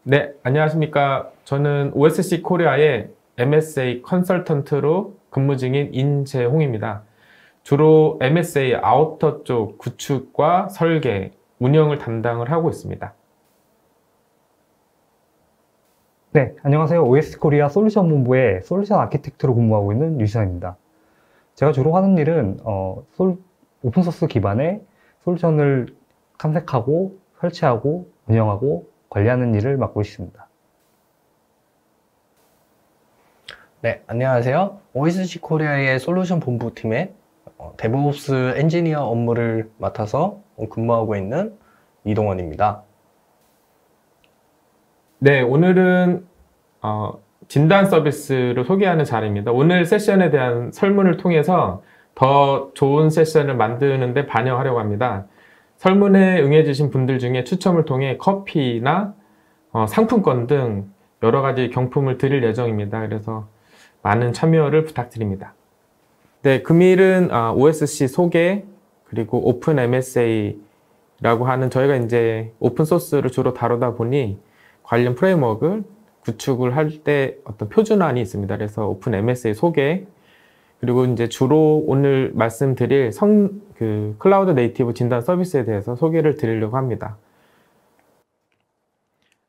네, 안녕하십니까. 저는 OSC 코리아의 MSA 컨설턴트로 근무 중인 인재홍입니다. 주로 MSA 아우터 쪽 구축과 설계, 운영을 담당을 하고 있습니다. 네, 안녕하세요. OS 코리아 솔루션 본부의 솔루션 아키텍트로 근무하고 있는 유시환입니다. 제가 주로 하는 일은 오픈소스 기반의 솔루션을 탐색하고 설치하고 운영하고 관리하는 일을 맡고 있습니다. 네, 안녕하세요. OSC 코리아의 솔루션 본부팀의 데브옵스 엔지니어 업무를 맡아서 근무하고 있는 이동원입니다. 네, 오늘은 진단 서비스를 소개하는 자리입니다. 오늘 세션에 대한 설문을 통해서 더 좋은 세션을 만드는 데 반영하려고 합니다. 설문에 응해주신 분들 중에 추첨을 통해 커피나 상품권 등 여러 가지 경품을 드릴 예정입니다. 그래서 많은 참여를 부탁드립니다. 네, 금일은 OSC 소개 그리고 오픈 MSA라고 하는 저희가 이제 오픈 소스를 주로 다루다 보니 관련 프레임워크를 구축을 할 때 어떤 표준안이 있습니다. 그래서 오픈 MSA 소개 그리고 이제 주로 오늘 말씀드릴 클라우드 네이티브 진단 서비스에 대해서 소개를 드리려고 합니다.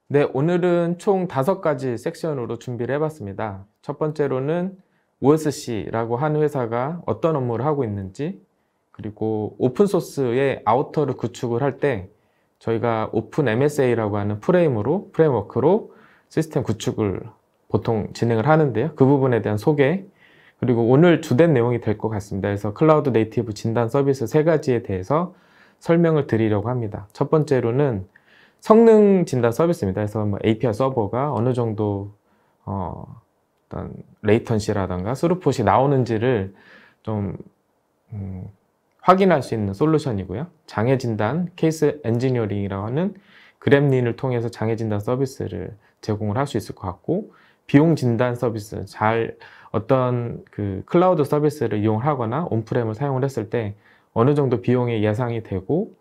네, 오늘은 총 5가지 섹션으로 준비를 해봤습니다. 첫 번째로는 OSC라고 하는 회사가 어떤 업무를 하고 있는지, 그리고 오픈소스의 아우터를 구축을 할 때 저희가 오픈 MSA라고 하는 프레임워크로 시스템 구축을 보통 진행을 하는데요. 그 부분에 대한 소개, 그리고 오늘 주된 내용이 될 것 같습니다. 그래서 클라우드 네이티브 진단 서비스 3가지에 대해서 설명을 드리려고 합니다. 첫 번째로는 성능 진단 서비스입니다. 그래서 API 서버가 어느 정도 어떤 레이턴시라든가 스루풋이 나오는지를 좀 확인할 수 있는 솔루션이고요. 장애 진단, 케이스 엔지니어링이라고 하는 그랩린을 통해서 장애 진단 서비스를 제공을 할 수 있을 것 같고, 비용 진단 서비스, 어떤 클라우드 서비스를 이용을 하거나 온프렘을 사용을 했을 때 어느 정도 비용이 예상이 되고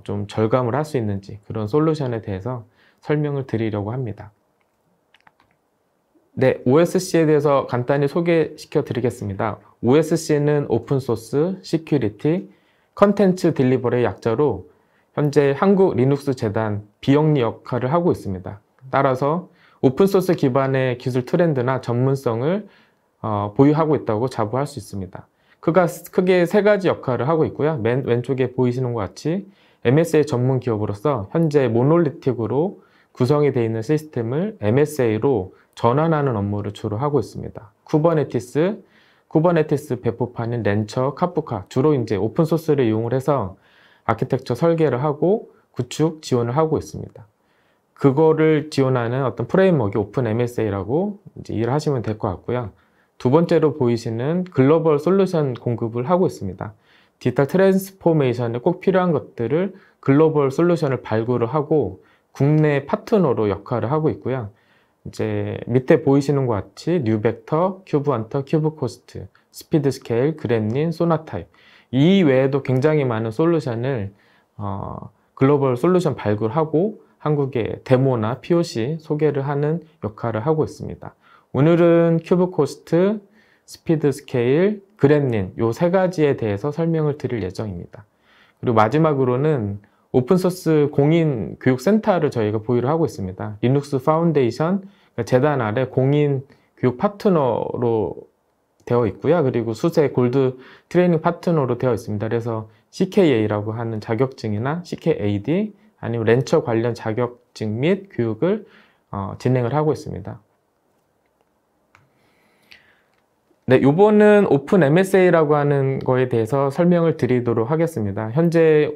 좀 절감을 할 수 있는지 그런 솔루션에 대해서 설명을 드리려고 합니다. 네, OSC에 대해서 간단히 소개시켜 드리겠습니다. OSC는 오픈소스, 시큐리티, 컨텐츠 딜리버리의 약자로 현재 한국 리눅스 재단 비영리 역할을 하고 있습니다. 따라서 오픈소스 기반의 기술 트렌드나 전문성을 보유하고 있다고 자부할 수 있습니다. 크게 3가지 역할을 하고 있고요. 맨 왼쪽에 보이시는 것 같이 MSA 전문 기업으로서 현재 모놀리틱으로 구성이 되어 있는 시스템을 MSA로 전환하는 업무를 주로 하고 있습니다. 쿠버네티스 배포판인 렌처, 카프카 주로 이제 오픈소스를 이용을 해서 아키텍처 설계를 하고 구축 지원을 하고 있습니다. 그거를 지원하는 어떤 프레임워크가 오픈 MSA라고 이제 이해를 하시면 될 것 같고요. 두 번째로 보이시는 글로벌 솔루션 공급을 하고 있습니다. 디지털 트랜스포메이션에 꼭 필요한 것들을 글로벌 솔루션을 발굴을 하고 국내 파트너로 역할을 하고 있고요. 이제 밑에 보이시는 것 같이 뉴벡터, 큐브헌터, 큐브코스트, 스피드스케일, 그랩린, 소나타입 이 외에도 굉장히 많은 솔루션을 글로벌 솔루션 발굴하고 한국의 데모나 POC 소개를 하는 역할을 하고 있습니다. 오늘은 큐브코스트, 스피드스케일, 그랩린 요 3가지에 대해서 설명을 드릴 예정입니다. 그리고 마지막으로는 오픈소스 공인 교육센터를 저희가 보유를 하고 있습니다. 리눅스 파운데이션, 재단 아래 공인 교육 파트너로 되어 있고요. 그리고 수세 골드 트레이닝 파트너로 되어 있습니다. 그래서 CKA라고 하는 자격증이나 CKAD 아니면 렌처 관련 자격증 및 교육을 진행을 하고 있습니다. 네, 요번은 오픈 MSA라고 하는 거에 대해서 설명을 드리도록 하겠습니다. 현재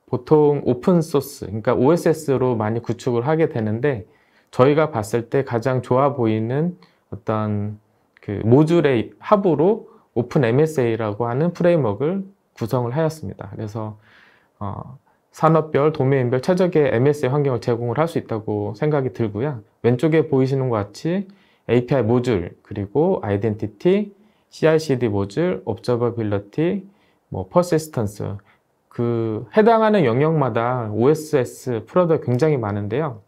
보통 오픈소스, 그러니까 OSS로 많이 구축을 하게 되는데 저희가 봤을 때 가장 좋아 보이는 어떤 모듈의 합으로 오픈 MSA라고 하는 프레임워크를 구성을 하였습니다. 그래서 산업별, 도메인별 최적의 MSA 환경을 제공을 할 수 있다고 생각이 들고요. 왼쪽에 보이시는 것 같이 API 모듈, 그리고 아이덴티티, CI/CD 모듈, observability, persistence 해당하는 영역마다 OSS 프로덕트 굉장히 많은데요.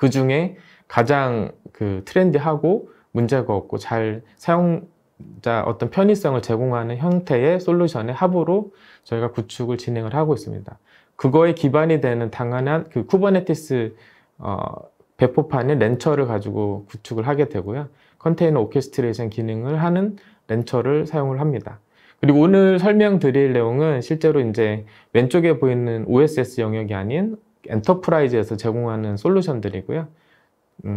그 중에 가장 그 트렌디하고 문제가 없고 잘 사용자 어떤 편의성을 제공하는 형태의 솔루션의 합으로 저희가 구축을 진행을 하고 있습니다. 그거에 기반이 되는 당연한 그 쿠버네티스 배포판인 렌처를 가지고 구축을 하게 되고요. 컨테이너 오케스트레이션 기능을 하는 렌처를 사용을 합니다. 그리고 오늘 설명드릴 내용은 실제로 이제 왼쪽에 보이는 OSS 영역이 아닌 엔터프라이즈에서 제공하는 솔루션들이고요.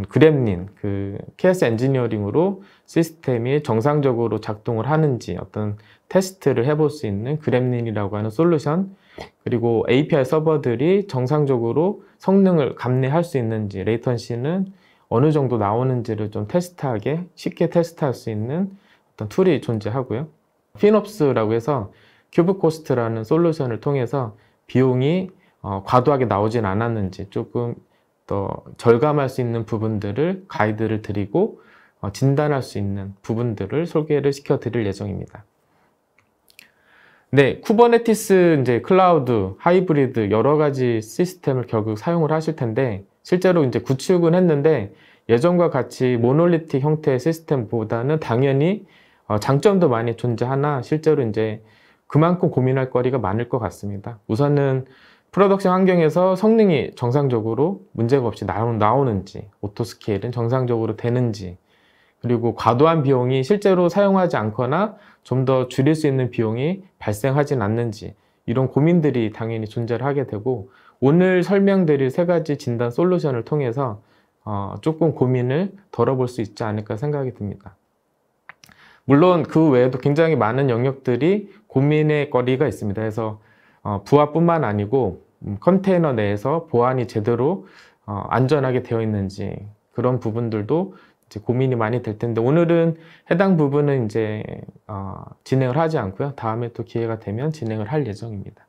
그렘린, 그 케이스 엔지니어링으로 시스템이 정상적으로 작동을 하는지 어떤 테스트를 해볼 수 있는 그렘린이라고 하는 솔루션, 그리고 API 서버들이 정상적으로 성능을 감내할 수 있는지, 레이턴시는 어느 정도 나오는지를 좀 테스트하게 쉽게 테스트할 수 있는 어떤 툴이 존재하고요. 피놉스라고 해서 큐브코스트라는 솔루션을 통해서 비용이 과도하게 나오진 않았는지 조금 더 절감할 수 있는 부분들을 가이드를 드리고 진단할 수 있는 부분들을 소개를 시켜 드릴 예정입니다. 네, 쿠버네티스 이제 클라우드, 하이브리드 여러 가지 시스템을 결국 사용을 하실 텐데 실제로 이제 구축은 했는데 예전과 같이 모놀리틱 형태의 시스템보다는 당연히 장점도 많이 존재하나 실제로 이제 그만큼 고민할 거리가 많을 것 같습니다. 우선은 프로덕션 환경에서 성능이 정상적으로 문제가 없이 나오는지, 오토스케일은 정상적으로 되는지, 그리고 과도한 비용이 실제로 사용하지 않거나 좀 더 줄일 수 있는 비용이 발생하진 않는지, 이런 고민들이 당연히 존재를 하게 되고 오늘 설명드릴 세 가지 진단 솔루션을 통해서 조금 고민을 덜어볼 수 있지 않을까 생각이 듭니다. 물론 그 외에도 굉장히 많은 영역들이 고민의 거리가 있습니다. 그래서 부하뿐만 아니고 컨테이너 내에서 보안이 제대로 안전하게 되어 있는지 그런 부분들도 이제 고민이 많이 될 텐데 오늘은 해당 부분은 이제 진행을 하지 않고요. 다음에 또 기회가 되면 진행을 할 예정입니다.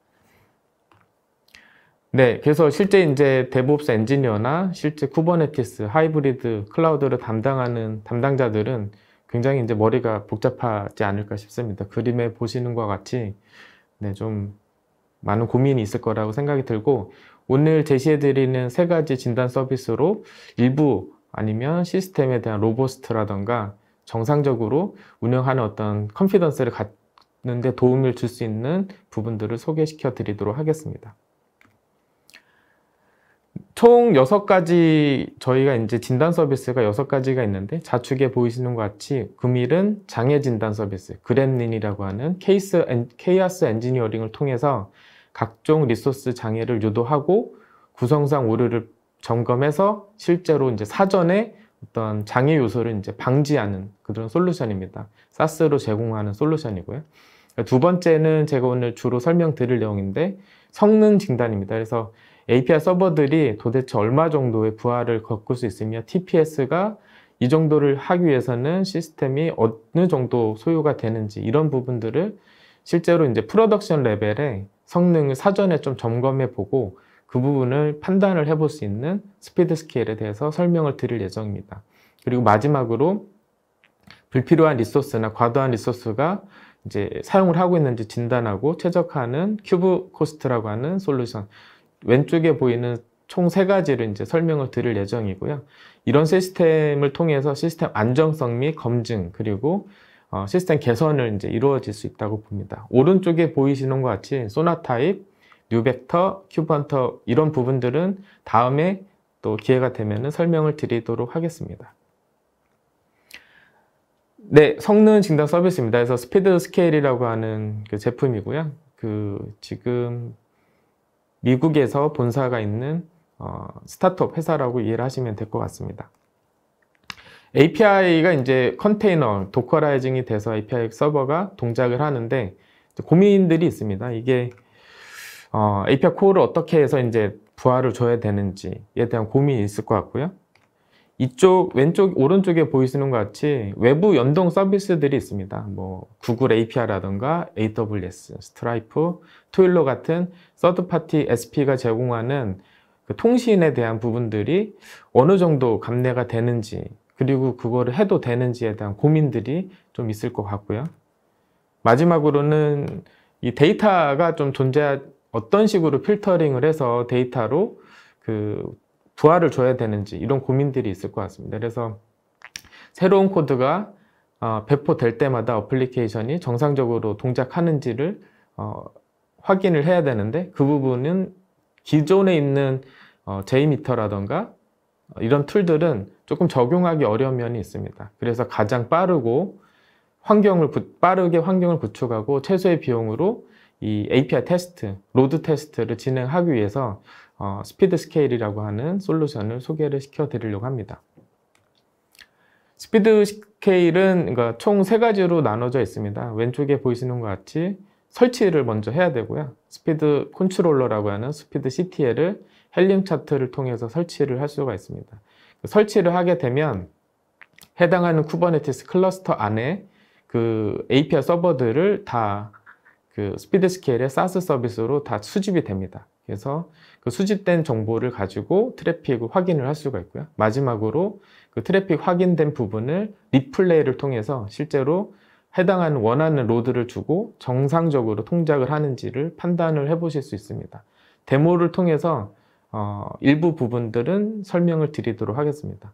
네, 그래서 실제 이제 데브옵스 엔지니어나 실제 쿠버네티스, 하이브리드, 클라우드를 담당하는 담당자들은 굉장히 이제 머리가 복잡하지 않을까 싶습니다. 그림에 보시는 것과 같이 네, 좀 많은 고민이 있을 거라고 생각이 들고 오늘 제시해드리는 세 가지 진단 서비스로 일부 아니면 시스템에 대한 로버스트라던가 정상적으로 운영하는 어떤 컨피던스를 갖는 데 도움을 줄 수 있는 부분들을 소개시켜 드리도록 하겠습니다. 총 6가지 저희가 이제 진단 서비스가 6가지가 있는데 좌측에 보이시는 것 같이 금일은 장애 진단 서비스 그렘린이라고 하는 케이아스 엔지니어링을 통해서 각종 리소스 장애를 유도하고 구성상 오류를 점검해서 실제로 이제 사전에 어떤 장애 요소를 이제 방지하는 그런 솔루션입니다. 사스로 제공하는 솔루션이고요. 두 번째는 제가 오늘 주로 설명드릴 내용인데 성능 진단입니다. 그래서 API 서버들이 도대체 얼마 정도의 부하를 겪을 수 있으며 TPS가 이 정도를 하기 위해서는 시스템이 어느 정도 소요가 되는지 이런 부분들을 실제로 이제 프로덕션 레벨의 성능을 사전에 좀 점검해 보고 그 부분을 판단을 해볼 수 있는 스피드 스케일에 대해서 설명을 드릴 예정입니다. 그리고 마지막으로 불필요한 리소스나 과도한 리소스가 이제 사용을 하고 있는지 진단하고 최적화하는 큐브 코스트라고 하는 솔루션 왼쪽에 보이는 총 3가지를 이제 설명을 드릴 예정이고요. 이런 시스템을 통해서 시스템 안정성 및 검증 그리고 시스템 개선을 이제 이루어질 수 있다고 봅니다. 오른쪽에 보이시는 것 같이 소나타입, 뉴벡터, 큐브헌터 이런 부분들은 다음에 또 기회가 되면 설명을 드리도록 하겠습니다. 네, 성능 진단 서비스입니다. 그래서 스피드 스케일이라고 하는 그 제품이고요. 지금 미국에서 본사가 있는 스타트업 회사라고 이해를 하시면 될 것 같습니다. API가 이제 컨테이너, 도커라이징이 돼서 API 서버가 동작을 하는데 고민들이 있습니다. 이게 API 코어를 어떻게 해서 이제 부하를 줘야 되는지에 대한 고민이 있을 것 같고요. 이쪽 왼쪽 오른쪽에 보이시는 것 같이 외부 연동 서비스들이 있습니다. 뭐 구글 API라든가 AWS, 스트라이프, 토일러 같은 서드 파티 SP가 제공하는 그 통신에 대한 부분들이 어느 정도 감내가 되는지 그리고 그거를 해도 되는지에 대한 고민들이 좀 있을 것 같고요. 마지막으로는 이 데이터가 좀 어떤 식으로 필터링을 해서 데이터로 그 부하를 줘야 되는지 이런 고민들이 있을 것 같습니다. 그래서 새로운 코드가 배포될 때마다 어플리케이션이 정상적으로 동작하는지를 확인을 해야 되는데 그 부분은 기존에 있는 JMeter라던가 이런 툴들은 조금 적용하기 어려운 면이 있습니다. 그래서 가장 빠르게 환경을 구축하고 최소의 비용으로 이 API 테스트, 로드 테스트를 진행하기 위해서 스피드 스케일이라고 하는 솔루션을 소개를 시켜 드리려고 합니다. 스피드 스케일은 그러니까 총 3가지로 나눠져 있습니다. 왼쪽에 보이시는 것 같이 설치를 먼저 해야 되고요. 스피드 컨트롤러라고 하는 스피드 CTL을 헬륨 차트를 통해서 설치를 할 수가 있습니다. 설치를 하게 되면 해당하는 쿠버네티스 클러스터 안에 그 API 서버들을 다 그 스피드 스케일의 SaaS 서비스로 다 수집이 됩니다. 그래서 그 수집된 정보를 가지고 트래픽을 확인을 할 수가 있고요. 마지막으로 그 트래픽 확인된 부분을 리플레이를 통해서 실제로 해당하는 원하는 로드를 주고 정상적으로 동작을 하는지를 판단을 해 보실 수 있습니다. 데모를 통해서 일부 부분들은 설명을 드리도록 하겠습니다.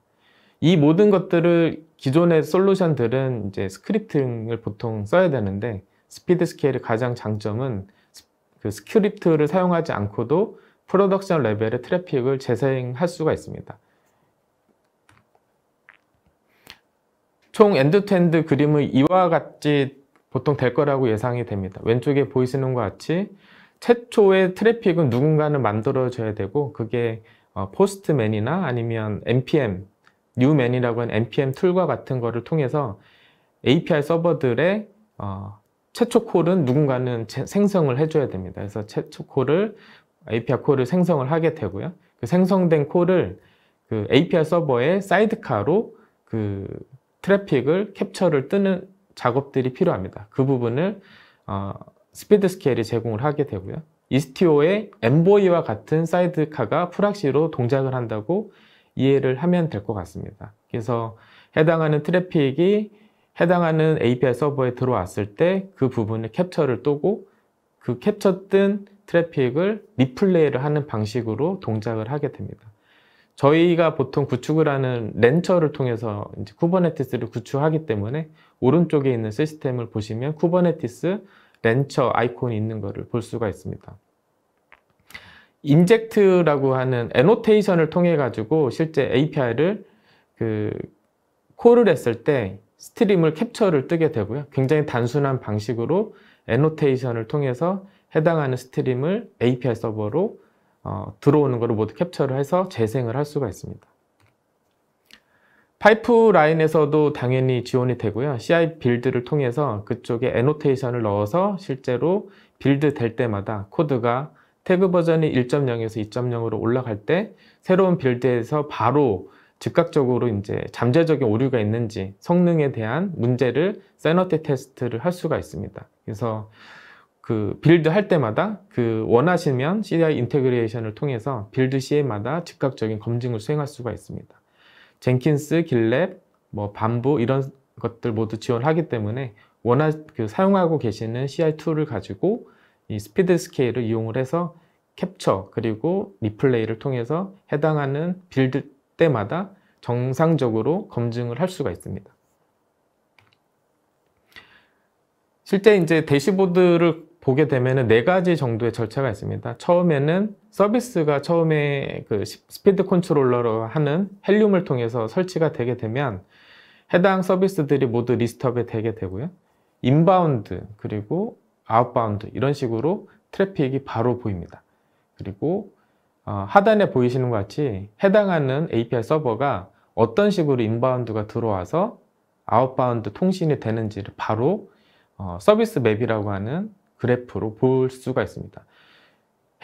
이 모든 것들을 기존의 솔루션들은 이제 스크립팅을 보통 써야 되는데 스피드 스케일의 가장 장점은 그 스크립트를 사용하지 않고도 프로덕션 레벨의 트래픽을 재생할 수가 있습니다. 총 엔드-투-엔드 그림은 이와 같이 보통 될 거라고 예상이 됩니다. 왼쪽에 보이시는 것 같이 최초의 트래픽은 누군가는 만들어줘야 되고 그게 포스트맨이나 아니면 npm, newman이라고 하는 npm 툴과 같은 거를 통해서 API 서버들의 최초 콜은 누군가는 생성을 해줘야 됩니다. 그래서 최초 콜을 API 콜을 생성을 하게 되고요. 그 생성된 콜을 그 API 서버의 사이드카로 그 트래픽을 캡처를 뜨는 작업들이 필요합니다. 그 부분을 스피드 스케일이 제공을 하게 되고요. 이스티오의 엔보이와 같은 사이드카가 프락시로 동작을 한다고 이해를 하면 될 것 같습니다. 그래서 해당하는 트래픽이 해당하는 API 서버에 들어왔을 때 그 부분을 캡처를 뜨고 그 캡처 뜬 트래픽을 리플레이를 하는 방식으로 동작을 하게 됩니다. 저희가 보통 구축을 하는 렌처를 통해서 이제 쿠버네티스를 구축하기 때문에 오른쪽에 있는 시스템을 보시면 쿠버네티스 렌처 아이콘이 있는 것을 볼 수가 있습니다. 인젝트라고 하는 애노테이션을 통해 가지고 실제 API를 콜을 했을 때 스트림을 캡처를 뜨게 되고요. 굉장히 단순한 방식으로 애노테이션을 통해서 해당하는 스트림을 API 서버로 들어오는 것을 모두 캡처를 해서 재생을 할 수가 있습니다. 파이프라인에서도 당연히 지원이 되고요. CI 빌드를 통해서 그쪽에 애노테이션을 넣어서 실제로 빌드 될 때마다 코드가 태그 버전이 1.0에서 2.0으로 올라갈 때 새로운 빌드에서 바로 즉각적으로 이제 잠재적인 오류가 있는지 성능에 대한 문제를 세너티 테스트를 할 수가 있습니다. 그래서 그 빌드 할 때마다 그 원하시면 CI 인테그레이션을 통해서 빌드 시에마다 즉각적인 검증을 수행할 수가 있습니다. 젠킨스, 길랩, 밤부 이런 것들 모두 지원하기 때문에 사용하고 계시는 CI 툴을 가지고 이 스피드 스케일을 이용을 해서 캡처 그리고 리플레이를 통해서 해당하는 빌드 때마다 정상적으로 검증을 할 수가 있습니다. 실제 이제 대시보드를 보게 되면 4가지 정도의 절차가 있습니다. 처음에는 서비스가 처음에 그 스피드 컨트롤러로 하는 헬륨을 통해서 설치가 되게 되면 해당 서비스들이 모두 리스트업이 되게 되고요. 인바운드 그리고 아웃바운드 이런 식으로 트래픽이 바로 보입니다. 그리고 하단에 보이시는 것 같이 해당하는 API 서버가 어떤 식으로 인바운드가 들어와서 아웃바운드 통신이 되는지를 바로 서비스 맵이라고 하는 그래프로 볼 수가 있습니다.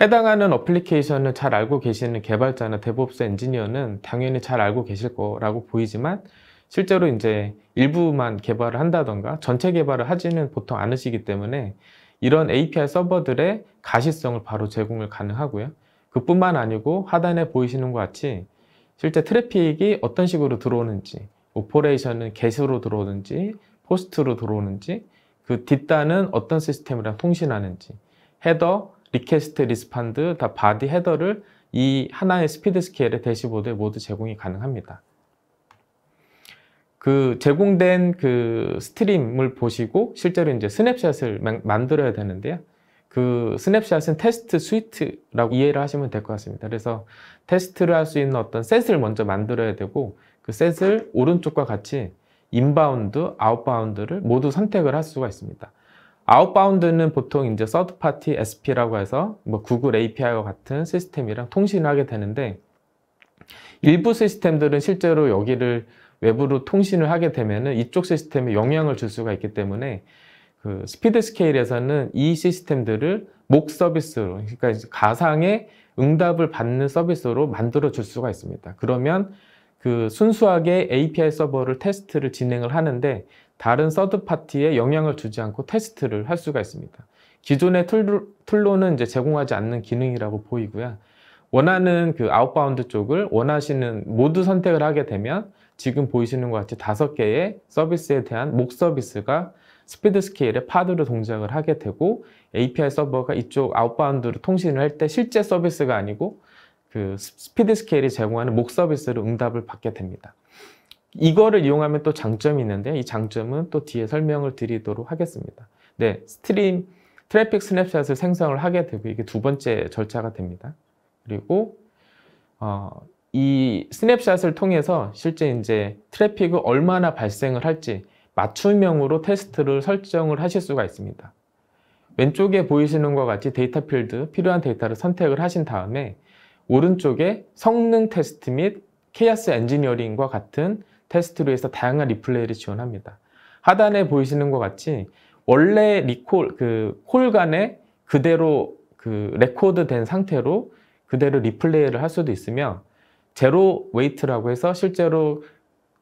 해당하는 어플리케이션을 잘 알고 계시는 개발자나 데브옵스 엔지니어는 당연히 잘 알고 계실 거라고 보이지만 실제로 이제 일부만 개발을 한다던가 전체 개발을 하지는 보통 않으시기 때문에 이런 API 서버들의 가시성을 바로 제공을 가능하고요. 그뿐만 아니고 하단에 보이시는 것 같이 실제 트래픽이 어떤 식으로 들어오는지, 오퍼레이션은 get으로 들어오는지, post로 들어오는지, 그 뒷단은 어떤 시스템이랑 통신하는지, 헤더, 리퀘스트, 리스판드, 다 바디 헤더를 이 하나의 스피드 스케일의 대시보드에 모두 제공이 가능합니다. 그 제공된 그 스트림을 보시고 실제로 이제 스냅샷을 만들어야 되는데요. 그 스냅샷은 테스트 스위트라고 이해를 하시면 될 것 같습니다. 그래서 테스트를 할 수 있는 어떤 셋을 먼저 만들어야 되고 그 셋을 오른쪽과 같이 인바운드, 아웃바운드를 모두 선택을 할 수가 있습니다. 아웃바운드는 보통 이제 서드 파티 SP라고 해서 뭐 구글 API와 같은 시스템이랑 통신을 하게 되는데 일부 시스템들은 실제로 여기를 외부로 통신을 하게 되면은 이쪽 시스템에 영향을 줄 수가 있기 때문에 그 스피드 스케일에서는 이 시스템들을 목 서비스로, 그러니까 가상의 응답을 받는 서비스로 만들어 줄 수가 있습니다. 그러면 그 순수하게 API 서버를 테스트를 진행을 하는데 다른 서드 파티에 영향을 주지 않고 테스트를 할 수가 있습니다. 기존의 툴로는 이제 제공하지 않는 기능이라고 보이고요. 원하는 그 아웃바운드 쪽을 원하시는 모두 선택을 하게 되면 지금 보이시는 것 같이 5개의 서비스에 대한 목 서비스가 스피드 스케일의 파드로 동작을 하게 되고 API 서버가 이쪽 아웃바운드로 통신을 할 때 실제 서비스가 아니고 그 스피드 스케일이 제공하는 목 서비스로 응답을 받게 됩니다. 이거를 이용하면 또 장점이 있는데 이 장점은 또 뒤에 설명을 드리도록 하겠습니다. 네, 스트림 트래픽 스냅샷을 생성을 하게 되고 이게 두 번째 절차가 됩니다. 그리고 이 스냅샷을 통해서 실제 이제 트래픽을 얼마나 발생을 할지 맞춤형으로 테스트를 설정을 하실 수가 있습니다. 왼쪽에 보이시는 것 같이 데이터 필드, 필요한 데이터를 선택을 하신 다음에 오른쪽에 성능 테스트 및 케이오스 엔지니어링과 같은 테스트로 해서 다양한 리플레이를 지원합니다. 하단에 보이시는 것 같이 원래 콜 간에 그대로 그 레코드 된 상태로 그대로 리플레이를 할 수도 있으며 제로 웨이트라고 해서 실제로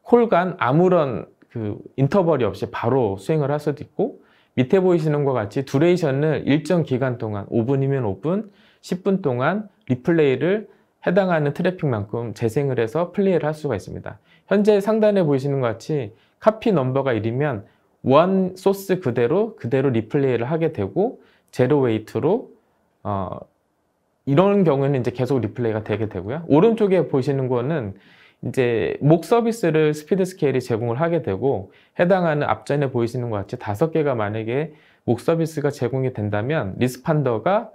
콜 간 아무런 그 인터벌이 없이 바로 수행을 할 수도 있고 밑에 보이시는 것 같이 두레이션을 일정 기간 동안 5분이면 5분, 10분 동안 리플레이를 해당하는 트래픽만큼 재생을 해서 플레이를 할 수가 있습니다. 현재 상단에 보이시는 것 같이 카피 넘버가 1이면 원 소스 그대로 리플레이를 하게 되고 제로 웨이트로 이런 경우에는 이제 계속 리플레이가 되게 되고요. 오른쪽에 보시는 거는 이제 목 서비스를 스피드 스케일이 제공을 하게 되고 해당하는 앞전에 보이시는 것 같이 5개가 만약에 목 서비스가 제공이 된다면 리스판더가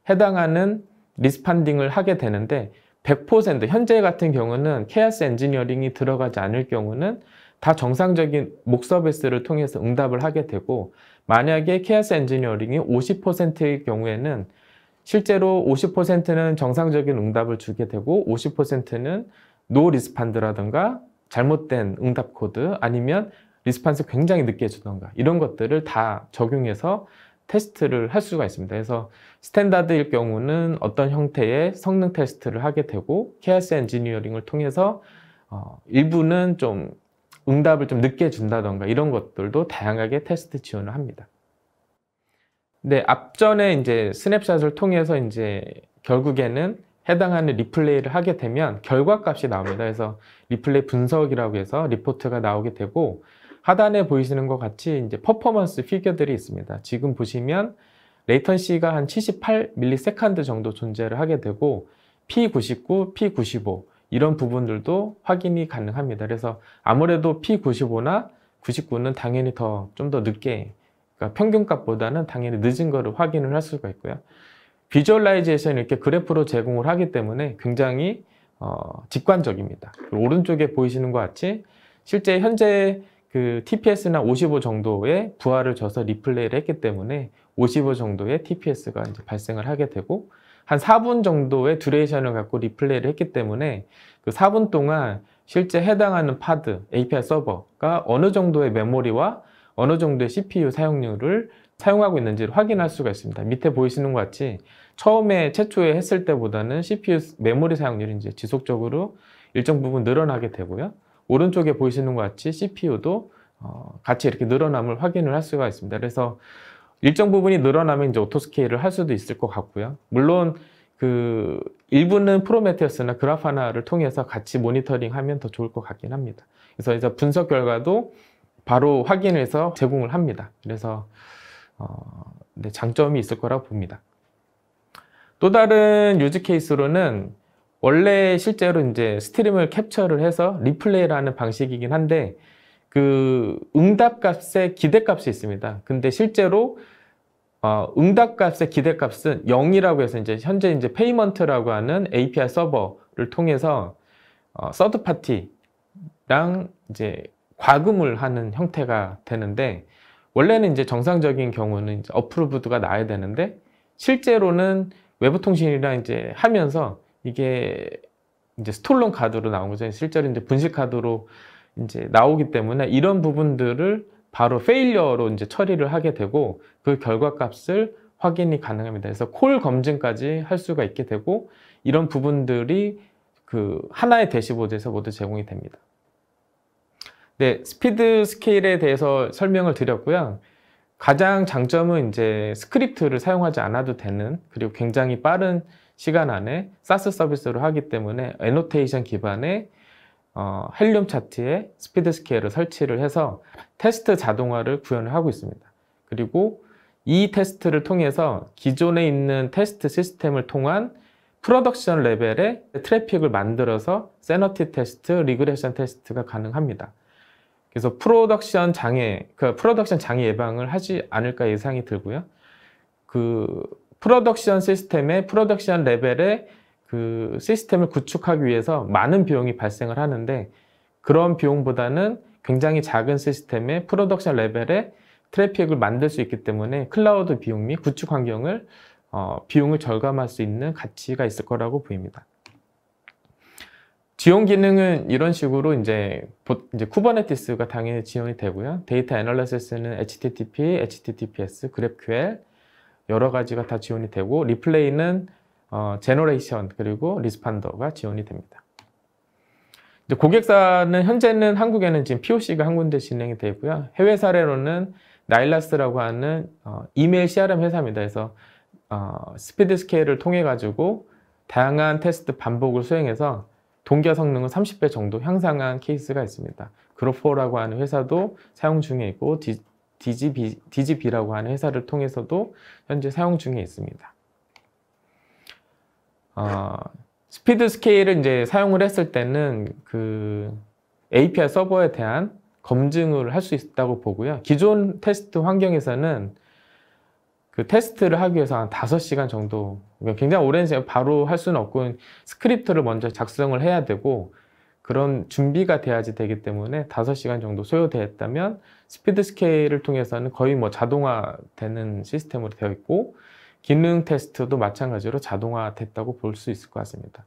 해당하는 리스판딩을 하게 되는데 100% 현재 같은 경우는 케이오스 엔지니어링이 들어가지 않을 경우는 다 정상적인 목 서비스를 통해서 응답을 하게 되고 만약에 케이오스 엔지니어링이 50%의 경우에는 실제로 50%는 정상적인 응답을 주게 되고 50%는 노 리스판드라든가 잘못된 응답 코드 아니면 리스판스 굉장히 늦게 주던가 이런 것들을 다 적용해서 테스트를 할 수가 있습니다. 그래서 스탠다드일 경우는 어떤 형태의 성능 테스트를 하게 되고 케이오스 엔지니어링을 통해서 일부는 좀 응답을 좀 늦게 준다던가 이런 것들도 다양하게 테스트 지원을 합니다. 네, 앞전에 이제 스냅샷을 통해서 이제 결국에는 해당하는 리플레이를 하게 되면 결과값이 나옵니다. 그래서 리플레이 분석이라고 해서 리포트가 나오게 되고 하단에 보이시는 것 같이 이제 퍼포먼스 피겨들이 있습니다. 지금 보시면 레이턴시가 한 78ms 정도 존재를 하게 되고 P99, P95 이런 부분들도 확인이 가능합니다. 그래서 아무래도 P95나 99는 당연히 좀 더 늦게 그러니까 평균값보다는 당연히 늦은 거를 확인을 할 수가 있고요. 비주얼라이제이션 이렇게 그래프로 제공을 하기 때문에 굉장히 직관적입니다. 오른쪽에 보이시는 것 같이 실제 현재 그 TPS나 55 정도의 부하를 줘서 리플레이를 했기 때문에 55 정도의 TPS가 이제 발생을 하게 되고 한 4분 정도의 듀레이션을 갖고 리플레이를 했기 때문에 그 4분 동안 실제 해당하는 파드, API 서버가 어느 정도의 메모리와 어느 정도의 CPU 사용률을 사용하고 있는지를 확인할 수가 있습니다. 밑에 보이시는 것 같이 처음에 최초에 했을 때보다는 CPU 메모리 사용률이 이제 지속적으로 일정 부분 늘어나게 되고요. 오른쪽에 보이시는 것 같이 CPU도 같이 이렇게 늘어남을 확인을 할 수가 있습니다. 그래서 일정 부분이 늘어나면 이제 오토스케일을 할 수도 있을 것 같고요. 물론 그 일부는 프로메테우스나 그라파나를 통해서 같이 모니터링 하면 더 좋을 것 같긴 합니다. 그래서 이제 분석 결과도 바로 확인해서 제공을 합니다. 그래서 네, 장점이 있을 거라고 봅니다. 또 다른 유즈 케이스로는 원래 실제로 이제 스트림을 캡처를 해서 리플레이라는 방식이긴 한데 그 응답값의 기대값이 있습니다. 근데 실제로 응답값의 기대값은 0이라고 해서 이제 현재 이제 페이먼트라고 하는 API 서버를 통해서 서드 파티랑 이제 과금을 하는 형태가 되는데 원래는 이제 정상적인 경우는 이제 어프로브드가 나야 되는데 실제로는 외부 통신이랑 이제 하면서 이게 이제 스톨론 카드로 나온 거죠. 실제로 이제 분실 카드로 이제 나오기 때문에 이런 부분들을 바로 페일러로 이제 처리를 하게 되고 그 결과값을 확인이 가능합니다. 그래서 콜 검증까지 할 수가 있게 되고 이런 부분들이 그 하나의 대시보드에서 모두 제공이 됩니다. 네, 스피드 스케일에 대해서 설명을 드렸고요. 가장 장점은 이제 스크립트를 사용하지 않아도 되는 그리고 굉장히 빠른 시간 안에 사스 서비스로 하기 때문에 애노테이션 기반의 헬륨 차트에 스피드 스케일을 설치를 해서 테스트 자동화를 구현을 하고 있습니다. 그리고 이 테스트를 통해서 기존에 있는 테스트 시스템을 통한 프로덕션 레벨의 트래픽을 만들어서 세너티 테스트, 리그레션 테스트가 가능합니다. 그래서 프로덕션 장애 예방을 하지 않을까 예상이 들고요. 그 프로덕션 시스템의 프로덕션 레벨의 그 시스템을 구축하기 위해서 많은 비용이 발생을 하는데 그런 비용보다는 굉장히 작은 시스템의 프로덕션 레벨의 트래픽을 만들 수 있기 때문에 클라우드 비용 및 구축 환경을 비용을 절감할 수 있는 가치가 있을 거라고 보입니다. 지원 기능은 이런 식으로 이제 쿠버네티스가 당연히 지원이 되고요. 데이터 애널리시스는 HTTP, HTTPS, GraphQL 여러 가지가 다 지원이 되고 리플레이는 제너레이션 그리고 리스판더가 지원이 됩니다. 이제 고객사는 현재는 한국에는 지금 POC가 한 군데 진행이 되고요. 해외 사례로는 나일라스라고 하는 이메일 CRM 회사입니다. 그래서 스피드 스케일을 통해 가지고 다양한 테스트 반복을 수행해서 동기화 성능을 30배 정도 향상한 케이스가 있습니다. 그로포라고 하는 회사도 사용 중에 있고 DGB라고 하는 회사를 통해서도 현재 사용 중에 있습니다. 스피드 스케일을 이제 사용을 했을 때는 그 API 서버에 대한 검증을 할 수 있다고 보고요. 기존 테스트 환경에서는 그 테스트를 하기 위해서 한 5시간 정도, 굉장히 오랜 시간 바로 할 수는 없고 스크립트를 먼저 작성을 해야 되고 그런 준비가 돼야지 되기 때문에 5시간 정도 소요되었다면 스피드 스케일을 통해서는 거의 뭐 자동화되는 시스템으로 되어 있고 기능 테스트도 마찬가지로 자동화됐다고 볼 수 있을 것 같습니다.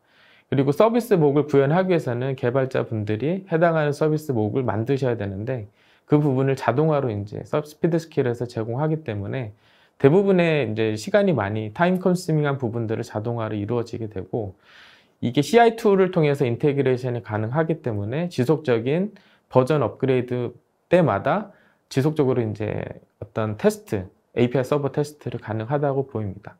그리고 서비스 목을 구현하기 위해서는 개발자분들이 해당하는 서비스 목을 만드셔야 되는데 그 부분을 자동화로 이제 스피드 스케일에서 제공하기 때문에 대부분의 이제 시간이 많이 타임 컨슈밍한 부분들을 자동화로 이루어지게 되고 이게 CI 툴을 통해서 인테그레이션이 가능하기 때문에 지속적인 버전 업그레이드 때마다 지속적으로 이제 어떤 테스트, API 서버 테스트를 가능하다고 보입니다.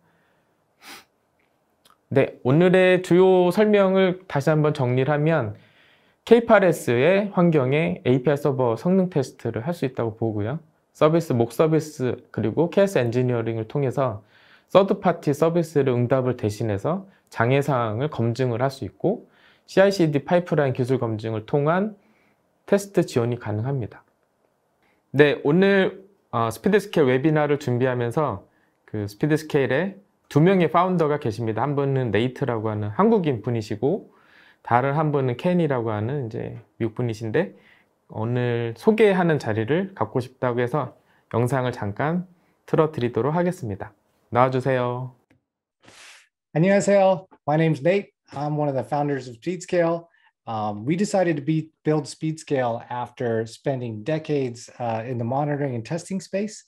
네, 오늘의 주요 설명을 다시 한번 정리를 하면 K8s의 환경에 API 서버 성능 테스트를 할 수 있다고 보고요. 서비스, 목 서비스, 그리고 KS 엔지니어링을 통해서 서드 파티 서비스를 응답을 대신해서 장애 사항을 검증을 할 수 있고 CI/CD 파이프라인 기술 검증을 통한 테스트 지원이 가능합니다. 네, 오늘 스피드 스케일 웨비나를 준비하면서 그 스피드 스케일에 2명의 파운더가 계십니다. 한 분은 네이트라고 하는 한국인 분이시고 다른 한 분은 켄이라고 하는 이제 미국 분이신데 오늘 소개하는 자리를 갖고 싶다고 해서 영상을 잠깐 틀어드리도록 하겠습니다. 나와주세요. 안녕하세요. My name's Nate. I'm one of the founders of SpeedScale. We decided to build SpeedScale after spending decades in the monitoring and testing space.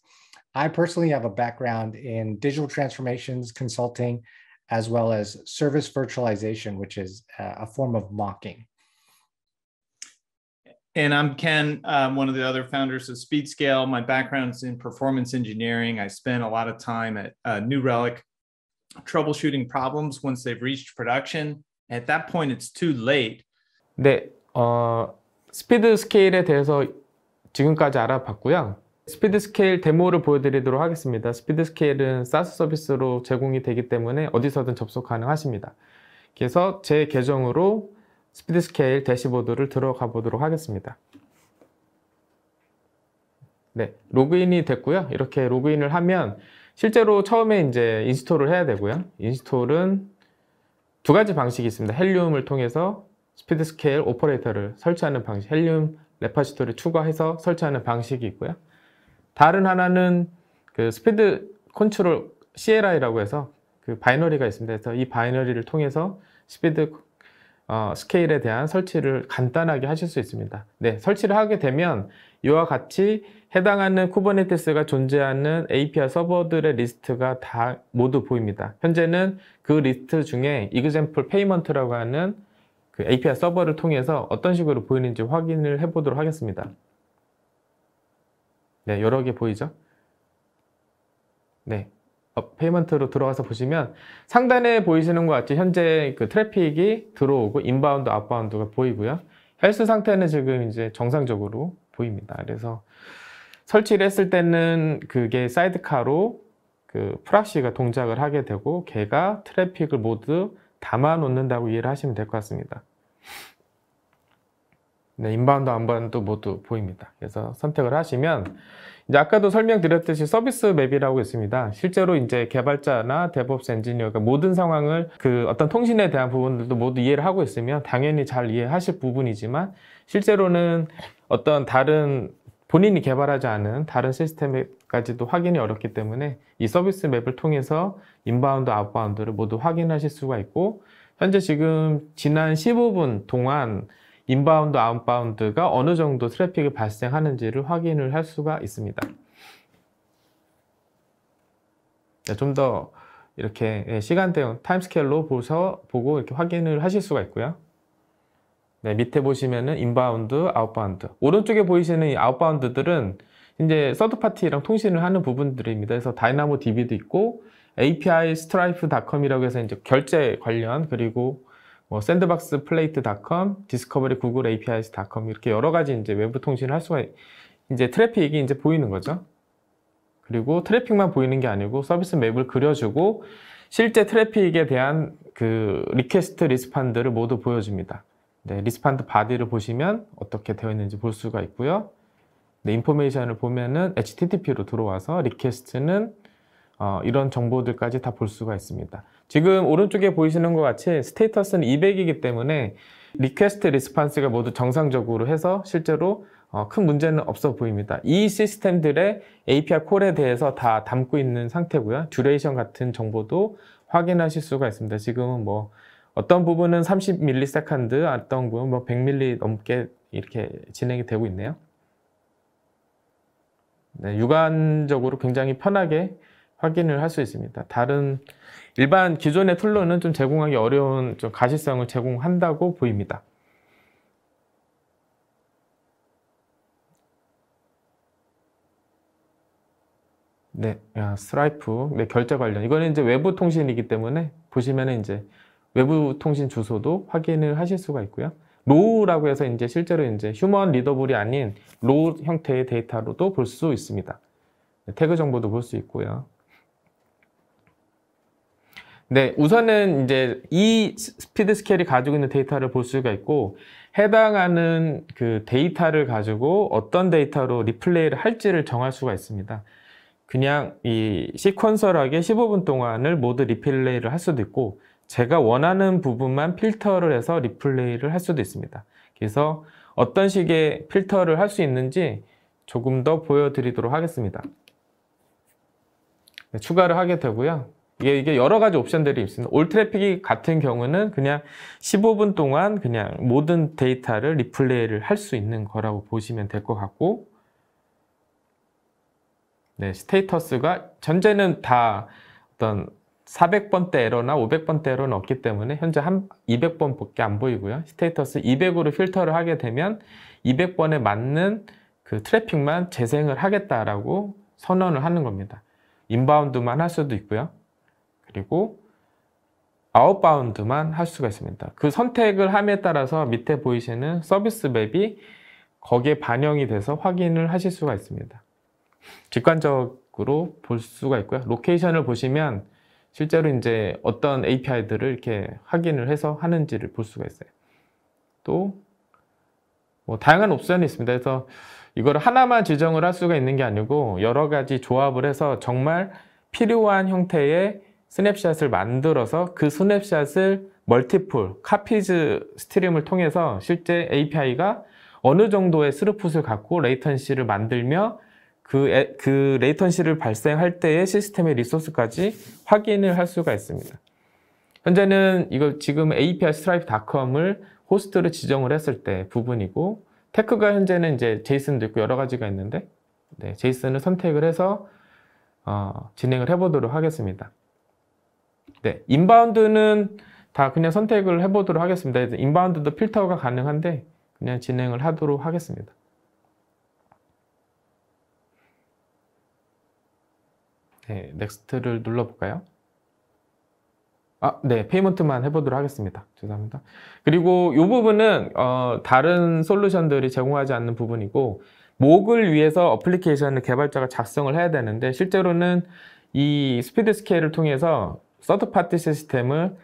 I personally have a background in digital transformations, consulting, as well as service virtualization, which is a form of mocking. And I'm Ken, one of the other founders of SpeedScale. My background is in performance engineering. I spent a lot of time at New Relic troubleshooting problems once they've reached production. At that point, it's too late. 네, 스피드 스케일에 대해서 지금까지 알아봤고요. 스피드 스케일 데모를 보여드리도록 하겠습니다. 스피드 스케일은 SaaS 서비스로 제공이 되기 때문에 어디서든 접속 가능하십니다. 그래서 제 계정으로 스피드 스케일 대시보드를 들어가 보도록 하겠습니다. 네, 로그인이 됐고요. 이렇게 로그인을 하면 실제로 처음에 이제 인스톨을 해야 되고요. 인스톨은 두 가지 방식이 있습니다. 헬륨을 통해서 스피드 스케일 오퍼레이터를 설치하는 방식, 헬륨 레파지토리 추가해서 설치하는 방식이 있고요. 다른 하나는 그 스피드 컨트롤 CLI라고 해서 그 바이너리가 있습니다. 그래서 이 바이너리를 통해서 스피드 스케일에 대한 설치를 간단하게 하실 수 있습니다. 네, 설치를 하게 되면 이와 같이 해당하는 쿠버네티스가 존재하는 API 서버들의 리스트가 다 모두 보입니다. 현재는 그 리스트 중에 example payment라고 하는 그 API 서버를 통해서 어떤 식으로 보이는지 확인을 해 보도록 하겠습니다. 네, 여러 개 보이죠? 네, 페이먼트로 들어가서 보시면 상단에 보이시는 것 같이 현재 그 트래픽이 들어오고 인바운드, 아웃바운드가 보이고요. 헬스 상태는 지금 이제 정상적으로 보입니다. 그래서 설치를 했을 때는 그게 사이드카로 그 프락시가 동작을 하게 되고 걔가 트래픽을 모두 담아 놓는다고 이해를 하시면 될 것 같습니다. 네, 인바운드, 아웃바운드 모두 보입니다. 그래서 선택을 하시면 이제 아까도 설명드렸듯이 서비스 맵이라고 있습니다. 실제로 이제 개발자나 데브옵스 엔지니어가 모든 상황을 그 어떤 통신에 대한 부분들도 모두 이해를 하고 있으면 당연히 잘 이해하실 부분이지만 실제로는 어떤 다른 본인이 개발하지 않은 다른 시스템까지도 확인이 어렵기 때문에 이 서비스 맵을 통해서 인바운드, 아웃바운드를 모두 확인하실 수가 있고 현재 지금 지난 15분 동안 인바운드, 아웃바운드가 어느 정도 트래픽이 발생하는지를 확인을 할 수가 있습니다. 네, 좀 더 이렇게 시간대형 타임스케일로 보고 이렇게 확인을 하실 수가 있고요. 네, 밑에 보시면은 인바운드, 아웃바운드. 오른쪽에 보이시는 이 아웃바운드들은 이제 서드파티랑 통신을 하는 부분들입니다. 그래서 다이나모 DB도 있고 API stripe.com이라고 해서 이제 결제 관련 그리고 뭐 샌드박스 플레이트.com, 디스커버리 구글 APIs.com 이렇게 여러 가지 이제 외부 통신을 할 수가 이제 트래픽이 이제 보이는 거죠. 그리고 트래픽만 보이는 게 아니고 서비스 맵을 그려주고 실제 트래픽에 대한 그 리퀘스트 리스판드를 모두 보여줍니다. 네, 리스판드 바디를 보시면 어떻게 되어 있는지 볼 수가 있고요. 네, 인포메이션을 보면은 HTTP로 들어와서 리퀘스트는 이런 정보들까지 다 볼 수가 있습니다. 지금 오른쪽에 보이시는 것 같이 스테이터스는 200이기 때문에 리퀘스트 리스판스가 모두 정상적으로 해서 실제로 큰 문제는 없어 보입니다. 이 시스템들의 API 콜에 대해서 다 담고 있는 상태고요. 듀레이션 같은 정보도 확인하실 수가 있습니다. 지금은 뭐 어떤 부분은 30ms, 어떤 부분은 뭐 100ms 넘게 이렇게 진행이 되고 있네요. 네, 육안적으로 굉장히 편하게 확인을 할 수 있습니다. 다른 일반 기존의 툴로는 좀 제공하기 어려운 좀 가시성을 제공한다고 보입니다. 네, 스트라이프, 네, 결제 관련. 이거는 이제 외부 통신이기 때문에 보시면은 이제 외부 통신 주소도 확인을 하실 수가 있고요. 로우라고 해서 이제 실제로 이제 휴먼 리더블이 아닌 로우 형태의 데이터로도 볼 수 있습니다. 네, 태그 정보도 볼 수 있고요. 네, 우선은 이제 이 스피드 스케일이 가지고 있는 데이터를 볼 수가 있고 해당하는 그 데이터를 가지고 어떤 데이터로 리플레이를 할지를 정할 수가 있습니다. 그냥 이 시퀀설하게 15분 동안을 모두 리플레이를 할 수도 있고 제가 원하는 부분만 필터를 해서 리플레이를 할 수도 있습니다. 그래서 어떤 식의 필터를 할 수 있는지 조금 더 보여드리도록 하겠습니다. 네, 추가를 하게 되고요. 이게 여러 가지 옵션들이 있습니다. 올 트래픽이 같은 경우는 그냥 15분 동안 그냥 모든 데이터를 리플레이를 할 수 있는 거라고 보시면 될 것 같고, 네, 스테이터스가 현재는 다 어떤 400번대 에러나 500번대 에러는 없기 때문에 현재 한 200번밖에 안 보이고요. 스테이터스 200으로 필터를 하게 되면 200번에 맞는 그 트래픽만 재생을 하겠다라고 선언을 하는 겁니다. 인바운드만 할 수도 있고요. 그리고 아웃바운드만 할 수가 있습니다. 그 선택을 함에 따라서 밑에 보이시는 서비스 맵이 거기에 반영이 돼서 확인을 하실 수가 있습니다. 직관적으로 볼 수가 있고요. 로케이션을 보시면 실제로 이제 어떤 API들을 이렇게 확인을 해서 하는지를 볼 수가 있어요. 또 뭐 다양한 옵션이 있습니다. 그래서 이거를 하나만 지정을 할 수가 있는 게 아니고 여러 가지 조합을 해서 정말 필요한 형태의 스냅샷을 만들어서 그 스냅샷을 멀티플, 카피즈 스트림을 통해서 실제 API가 어느 정도의 스루풋을 갖고 레이턴시를 만들며 그 레이턴시를 발생할 때의 시스템의 리소스까지 확인을 할 수가 있습니다. 현재는 이거 지금 API stripe.com을 호스트를 지정을 했을 때 부분이고, 테크가 현재는 이제 제이슨도 있고 여러 가지가 있는데, 네, 제이슨을 선택을 해서 진행을 해보도록 하겠습니다. 네, 인바운드는 다 그냥 선택을 해보도록 하겠습니다. 인바운드도 필터가 가능한데 그냥 진행을 하도록 하겠습니다. 네, 넥스트를 눌러볼까요? 네, 페이먼트만 해보도록 하겠습니다. 죄송합니다. 그리고 이 부분은 다른 솔루션들이 제공하지 않는 부분이고, 목을 위해서 어플리케이션을 개발자가 작성을 해야 되는데, 실제로는 이 스피드 스케일을 통해서 서드 파티 시스템을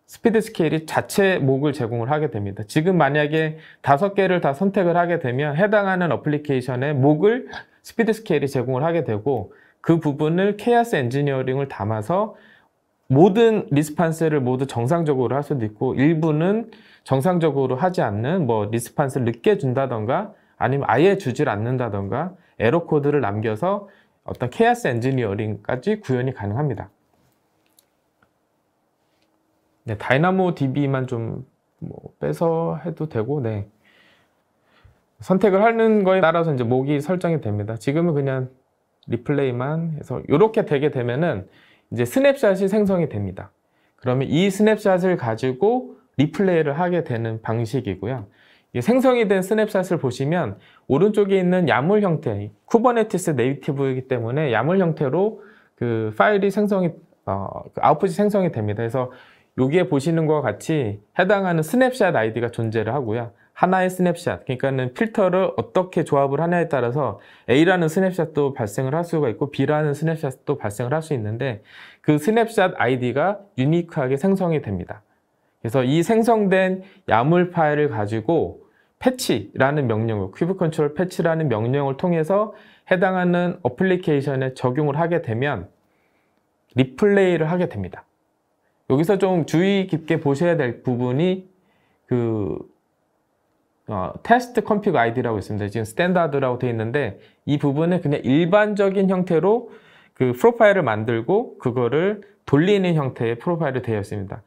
스피드 스케일이 자체 목을 제공을 하게 됩니다. 지금 만약에 5개를 다 선택을 하게 되면 해당하는 어플리케이션의 목을 스피드 스케일이 제공을 하게 되고, 그 부분을 케이오스 엔지니어링을 담아서 모든 리스판스를 모두 정상적으로 할 수도 있고, 일부는 정상적으로 하지 않는 뭐 리스판스를 늦게 준다던가 아니면 아예 주질 않는다던가 에러 코드를 남겨서 어떤 케이오스 엔지니어링까지 구현이 가능합니다. 네, 다이나모 DB만 좀 뭐 빼서 해도 되고, 네. 선택을 하는 거에 따라서 이제 목이 설정이 됩니다. 지금은 그냥 리플레이만 해서 이렇게 되게 되면은 이제 스냅샷이 생성이 됩니다. 그러면 이 스냅샷을 가지고 리플레이를 하게 되는 방식이고요. 생성이 된 스냅샷을 보시면 오른쪽에 있는 야물 형태, 쿠버네티스 네이티브이기 때문에 야물 형태로 그 파일이 아웃풋이 생성이 됩니다. 그래서 여기에 보시는 것과 같이 해당하는 스냅샷 아이디가 존재를 하고요. 하나의 스냅샷, 그러니까는 필터를 어떻게 조합을 하냐에 따라서 A라는 스냅샷도 발생을 할 수가 있고 B라는 스냅샷도 발생을 할 수 있는데, 그 스냅샷 아이디가 유니크하게 생성이 됩니다. 그래서 이 생성된 야물 파일을 가지고 패치라는 명령을, 큐브 컨트롤 패치라는 명령을 통해서 해당하는 어플리케이션에 적용을 하게 되면 리플레이를 하게 됩니다. 여기서 좀 주의 깊게 보셔야 될 부분이 테스트 컴피그 아이디라고 있습니다. 지금 스탠다드라고 되어 있는데, 이 부분은 그냥 일반적인 형태로 그 프로파일을 만들고 그거를 돌리는 형태의 프로파일이 되어 있습니다.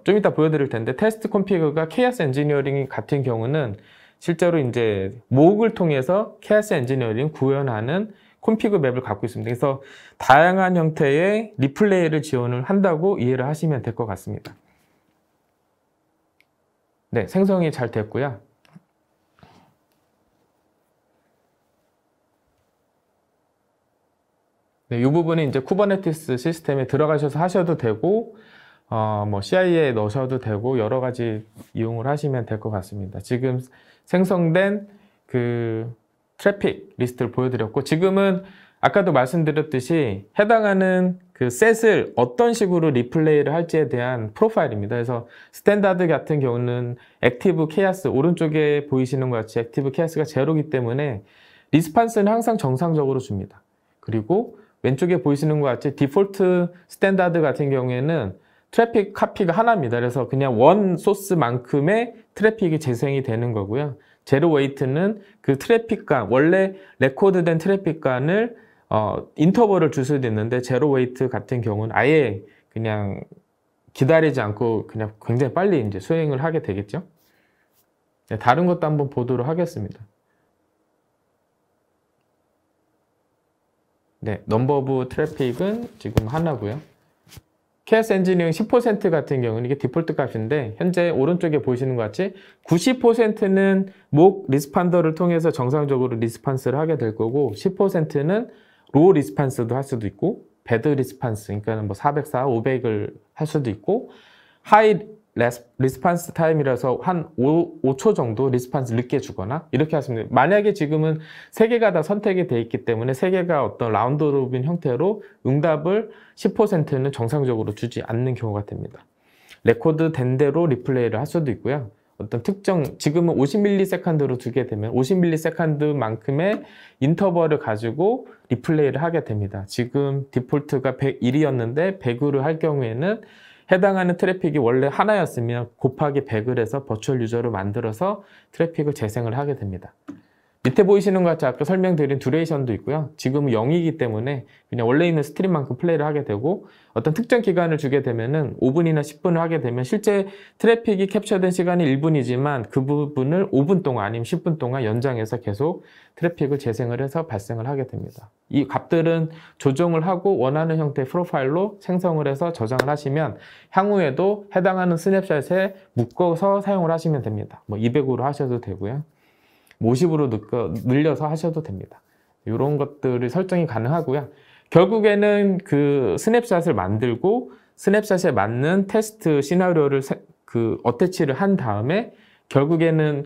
좀 이따 보여드릴 텐데, 테스트 컴피그가 케이오스 엔지니어링 같은 경우는 실제로 이제 목을 통해서 케이오스 엔지니어링 구현하는 콤피그 맵을 갖고 있습니다. 그래서 다양한 형태의 리플레이를 지원을 한다고 이해를 하시면 될 것 같습니다. 네, 생성이 잘 됐고요. 네, 이 부분은 이제 쿠버네티스 시스템에 들어가셔서 하셔도 되고, 뭐 CI에 넣으셔도 되고, 여러 가지 이용을 하시면 될 것 같습니다. 지금 생성된 그 트래픽 리스트를 보여드렸고, 지금은 아까도 말씀드렸듯이 해당하는 그 셋을 어떤 식으로 리플레이를 할지에 대한 프로파일입니다. 그래서 스탠다드 같은 경우는 액티브 케이오스, 오른쪽에 보이시는 것 같이 액티브 케이오스가 제로이기 때문에 리스판스는 항상 정상적으로 줍니다. 그리고 왼쪽에 보이시는 것 같이 디폴트 스탠다드 같은 경우에는 트래픽 카피가 하나입니다. 그래서 그냥 원 소스만큼의 트래픽이 재생이 되는 거고요. 제로 웨이트는 그 트래픽간, 원래 레코드된 트래픽간을 인터벌을 줄 수도 있는데, 제로 웨이트 같은 경우는 아예 그냥 기다리지 않고 그냥 굉장히 빨리 이제 수행을 하게 되겠죠. 네, 다른 것도 한번 보도록 하겠습니다. 네, 넘버 오브 트래픽은 지금 하나고요. 케이오스 엔지니어링 10% 같은 경우는 이게 디폴트 값인데, 현재 오른쪽에 보시는 것 같이 90%는 목 리스판더를 통해서 정상적으로 리스판스를 하게 될 거고, 10%는 로우 리스판스도 할 수도 있고, 배드 리스판스, 그러니까 뭐 404, 500을 할 수도 있고, 하이 리스판스 타임이라서 한 5초 정도 리스판스 늦게 주거나 이렇게 하시면 돼요. 만약에 지금은 3개가 다 선택이 돼 있기 때문에 3개가 어떤 라운드 로빈 형태로 응답을 10%는 정상적으로 주지 않는 경우가 됩니다. 레코드 된 대로 리플레이를 할 수도 있고요. 어떤 특정, 지금은 50ms로 주게 되면 50ms만큼의 인터벌을 가지고 리플레이를 하게 됩니다. 지금 디폴트가 100일이었는데 100으로 할 경우에는 해당하는 트래픽이 원래 하나였으면 곱하기 100을 해서 버추얼 유저로 만들어서 트래픽을 재생을 하게 됩니다. 밑에 보이시는 것 같이 아까 설명드린 듀레이션도 있고요. 지금은 0이기 때문에 그냥 원래 있는 스트림만큼 플레이를 하게 되고 어떤 특정 기간을 주게 되면은 5분이나 10분을 하게 되면 실제 트래픽이 캡처된 시간이 1분이지만 그 부분을 5분 동안 아니면 10분 동안 연장해서 계속 트래픽을 재생을 해서 발생을 하게 됩니다. 이 값들은 조정을 하고 원하는 형태의 프로파일로 생성을 해서 저장을 하시면 향후에도 해당하는 스냅샷에 묶어서 사용을 하시면 됩니다. 뭐 200으로 하셔도 되고요. 50으로 늘려서 하셔도 됩니다. 이런 것들이 설정이 가능하고요. 결국에는 그 스냅샷을 만들고 스냅샷에 맞는 테스트 시나리오를 어태치를 한 다음에 결국에는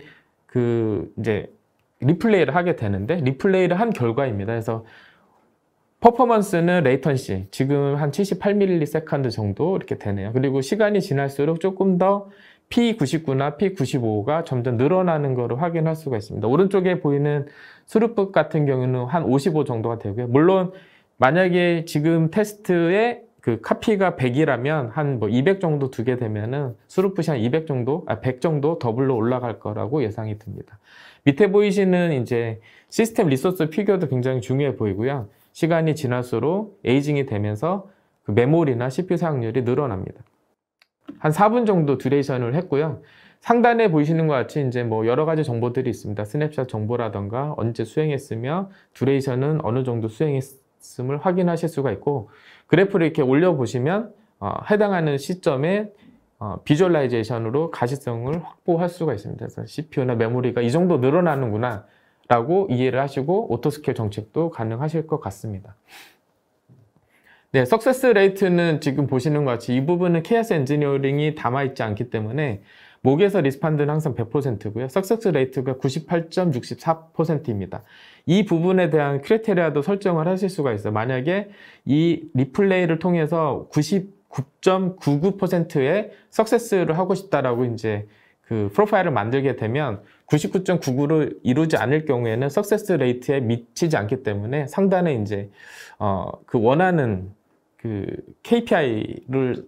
이제 리플레이를 하게 되는데 리플레이를 한 결과입니다. 그래서 퍼포먼스는 레이턴시 지금 한 78ms 정도 이렇게 되네요. 그리고 시간이 지날수록 조금 더 P99나 P95가 점점 늘어나는 것을 확인할 수가 있습니다. 오른쪽에 보이는 스루풋 같은 경우는 한 55 정도가 되고요. 물론 만약에 지금 테스트에 그 카피가 100이라면 한 200 정도 두게 되면은 스루풋이 한 200 정도, 100 정도 더블로 올라갈 거라고 예상이 듭니다. 밑에 보이시는 이제 시스템 리소스 피규어도 굉장히 중요해 보이고요. 시간이 지날수록 에이징이 되면서 그 메모리나 CPU 사용률이 늘어납니다. 한 4분 정도 듀레이션을 했고요. 상단에 보이시는 것 같이 이제 뭐 여러 가지 정보들이 있습니다. 스냅샷 정보라던가 언제 수행했으며 듀레이션은 어느 정도 수행했음을 확인하실 수가 있고 그래프를 이렇게 올려보시면 해당하는 시점에 비주얼라이제이션으로 가시성을 확보할 수가 있습니다. 그래서 CPU나 메모리가 이 정도 늘어나는구나 라고 이해를 하시고 오토스케일 정책도 가능하실 것 같습니다. 네, 석세스 레이트는 지금 보시는 것 같이 이 부분은 케이오스 엔지니어링이 담아있지 않기 때문에 목에서 리스판드는 항상 100%고요. 석세스 레이트가 98.64%입니다. 이 부분에 대한 크리테리아도 설정을 하실 수가 있어요. 만약에 이 리플레이를 통해서 99.99%의 석세스를 하고 싶다라고 이제 그 프로파일을 만들게 되면 99.99를 이루지 않을 경우에는 석세스 레이트에 미치지 않기 때문에 상단에 이제 그 원하는 그 KPI를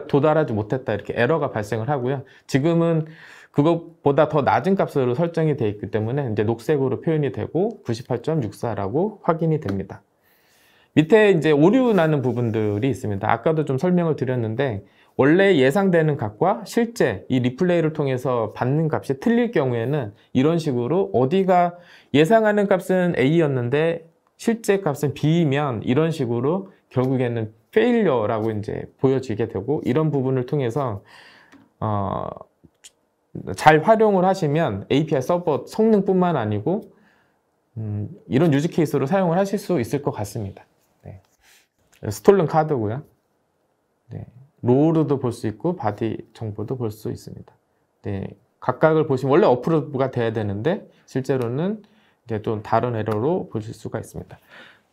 도달하지 못했다 이렇게 에러가 발생을 하고요. 지금은 그것보다 더 낮은 값으로 설정이 되어 있기 때문에 이제 녹색으로 표현이 되고 98.64라고 확인이 됩니다. 밑에 이제 오류 나는 부분들이 있습니다. 아까도 좀 설명을 드렸는데 원래 예상되는 값과 실제 이 리플레이를 통해서 받는 값이 틀릴 경우에는 이런 식으로 어디가 예상하는 값은 A였는데 실제 값은 B이면 이런 식으로 결국에는 페일러라고 이제 보여지게 되고 이런 부분을 통해서 잘 활용을 하시면 API 서버 성능뿐만 아니고 이런 유즈 케이스로 사용을 하실 수 있을 것 같습니다. 네. 스톨른 카드고요. 네. 로우도 볼 수 있고 바디 정보도 볼 수 있습니다. 네. 각각을 보시면 원래 어프로브가 돼야 되는데 실제로는 이제 또 다른 에러로 보실 수가 있습니다.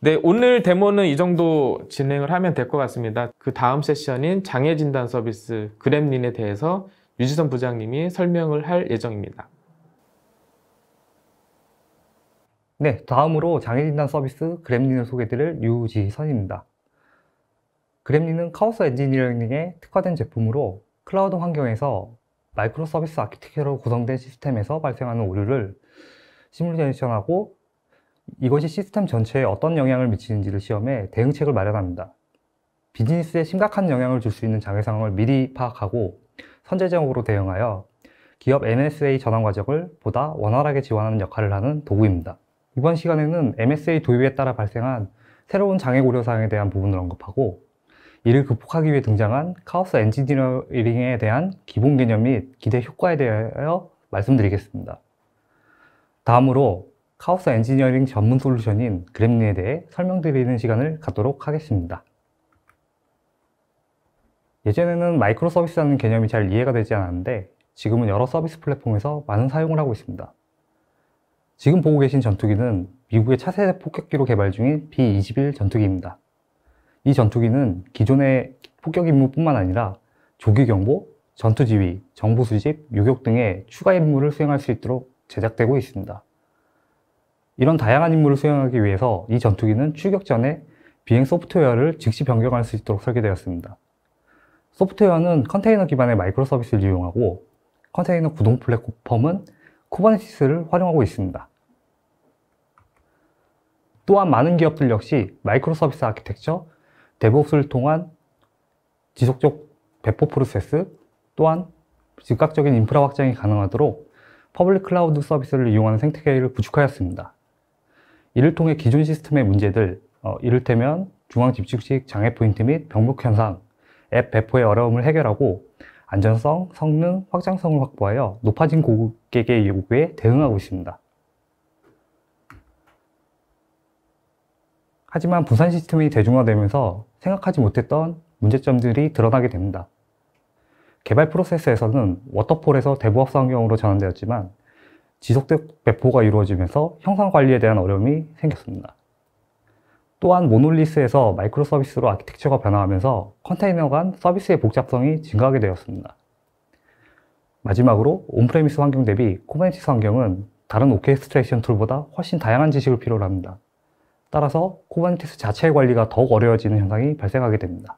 네, 오늘 데모는 이 정도 진행을 하면 될 것 같습니다. 그 다음 세션인 장애 진단 서비스 그램린에 대해서 유지선 부장님이 설명을 할 예정입니다. 네, 다음으로 장애 진단 서비스 그램린을 소개드릴 유지선입니다. 그램린은 카오스 엔지니어링에 특화된 제품으로 클라우드 환경에서 마이크로 서비스 아키텍처로 구성된 시스템에서 발생하는 오류를 시뮬레이션하고 이것이 시스템 전체에 어떤 영향을 미치는지를 시험해 대응책을 마련합니다. 비즈니스에 심각한 영향을 줄 수 있는 장애 상황을 미리 파악하고 선제적으로 대응하여 기업 MSA 전환 과정을 보다 원활하게 지원하는 역할을 하는 도구입니다. 이번 시간에는 MSA 도입에 따라 발생한 새로운 장애 고려 사항에 대한 부분을 언급하고 이를 극복하기 위해 등장한 카오스 엔지니어링에 대한 기본 개념 및 기대 효과에 대하여 말씀드리겠습니다. 다음으로 카오스 엔지니어링 전문 솔루션인 그램린에 대해 설명드리는 시간을 갖도록 하겠습니다. 예전에는 마이크로 서비스라는 개념이 잘 이해가 되지 않았는데 지금은 여러 서비스 플랫폼에서 많은 사용을 하고 있습니다. 지금 보고 계신 전투기는 미국의 차세대 폭격기로 개발 중인 B-21 전투기입니다. 이 전투기는 기존의 폭격 임무뿐만 아니라 조기 경보, 전투 지휘, 정보 수집, 요격 등의 추가 임무를 수행할 수 있도록 제작되고 있습니다. 이런 다양한 임무를 수행하기 위해서 이 전투기는 출격 전에 비행 소프트웨어를 즉시 변경할 수 있도록 설계되었습니다. 소프트웨어는 컨테이너 기반의 마이크로 서비스를 이용하고 컨테이너 구동 플랫폼은 쿠버네티스를 활용하고 있습니다. 또한 많은 기업들 역시 마이크로 서비스 아키텍처, 데브옵스를 통한 지속적 배포 프로세스, 또한 즉각적인 인프라 확장이 가능하도록 퍼블릭 클라우드 서비스를 이용하는 생태계를 구축하였습니다. 이를 통해 기존 시스템의 문제들, 이를테면 중앙 집중식 장애 포인트 및 병목 현상, 앱 배포의 어려움을 해결하고 안전성, 성능, 확장성을 확보하여 높아진 고객의 요구에 대응하고 있습니다. 하지만 분산 시스템이 대중화되면서 생각하지 못했던 문제점들이 드러나게 됩니다. 개발 프로세스에서는 워터폴에서 데브옵스 환경으로 전환되었지만 지속적 배포가 이루어지면서 형상 관리에 대한 어려움이 생겼습니다. 또한 모놀리스에서 마이크로 서비스로 아키텍처가 변화하면서 컨테이너 간 서비스의 복잡성이 증가하게 되었습니다. 마지막으로 온프레미스 환경 대비 쿠버네티스 환경은 다른 오케스트레이션 툴보다 훨씬 다양한 지식을 필요로 합니다. 따라서 쿠버네티스 자체의 관리가 더욱 어려워지는 현상이 발생하게 됩니다.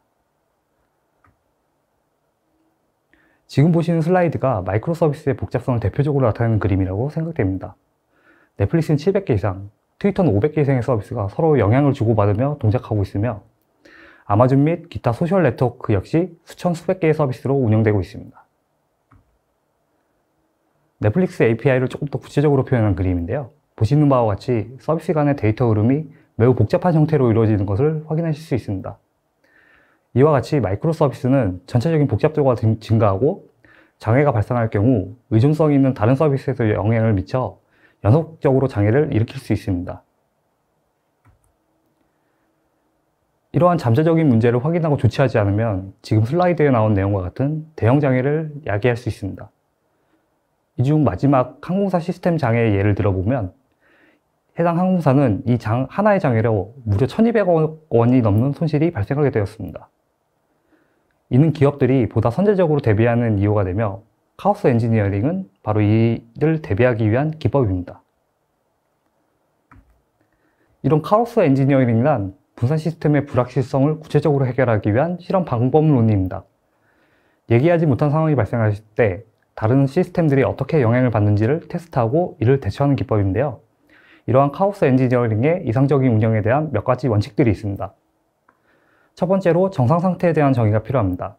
지금 보시는 슬라이드가 마이크로 서비스의 복잡성을 대표적으로 나타내는 그림이라고 생각됩니다. 넷플릭스는 700개 이상, 트위터는 500개 이상의 서비스가 서로 영향을 주고받으며 동작하고 있으며 아마존 및 기타 소셜 네트워크 역시 수천 수백 개의 서비스로 운영되고 있습니다. 넷플릭스 API를 조금 더 구체적으로 표현한 그림인데요. 보시는 바와 같이 서비스 간의 데이터 흐름이 매우 복잡한 형태로 이루어지는 것을 확인하실 수 있습니다. 이와 같이 마이크로 서비스는 전체적인 복잡도가 증가하고 장애가 발생할 경우 의존성이 있는 다른 서비스에도 영향을 미쳐 연속적으로 장애를 일으킬 수 있습니다. 이러한 잠재적인 문제를 확인하고 조치하지 않으면 지금 슬라이드에 나온 내용과 같은 대형 장애를 야기할 수 있습니다. 이 중 마지막 항공사 시스템 장애의 예를 들어보면 해당 항공사는 이 하나의 장애로 무려 1,200억 원이 넘는 손실이 발생하게 되었습니다. 이는 기업들이 보다 선제적으로 대비하는 이유가 되며 카오스 엔지니어링은 바로 이를 대비하기 위한 기법입니다. 이런 카오스 엔지니어링이란 분산 시스템의 불확실성을 구체적으로 해결하기 위한 실험 방법론입니다. 예기하지 못한 상황이 발생했을 때 다른 시스템들이 어떻게 영향을 받는지를 테스트하고 이를 대처하는 기법인데요. 이러한 카오스 엔지니어링의 이상적인 운영에 대한 몇 가지 원칙들이 있습니다. 첫 번째로 정상 상태에 대한 정의가 필요합니다.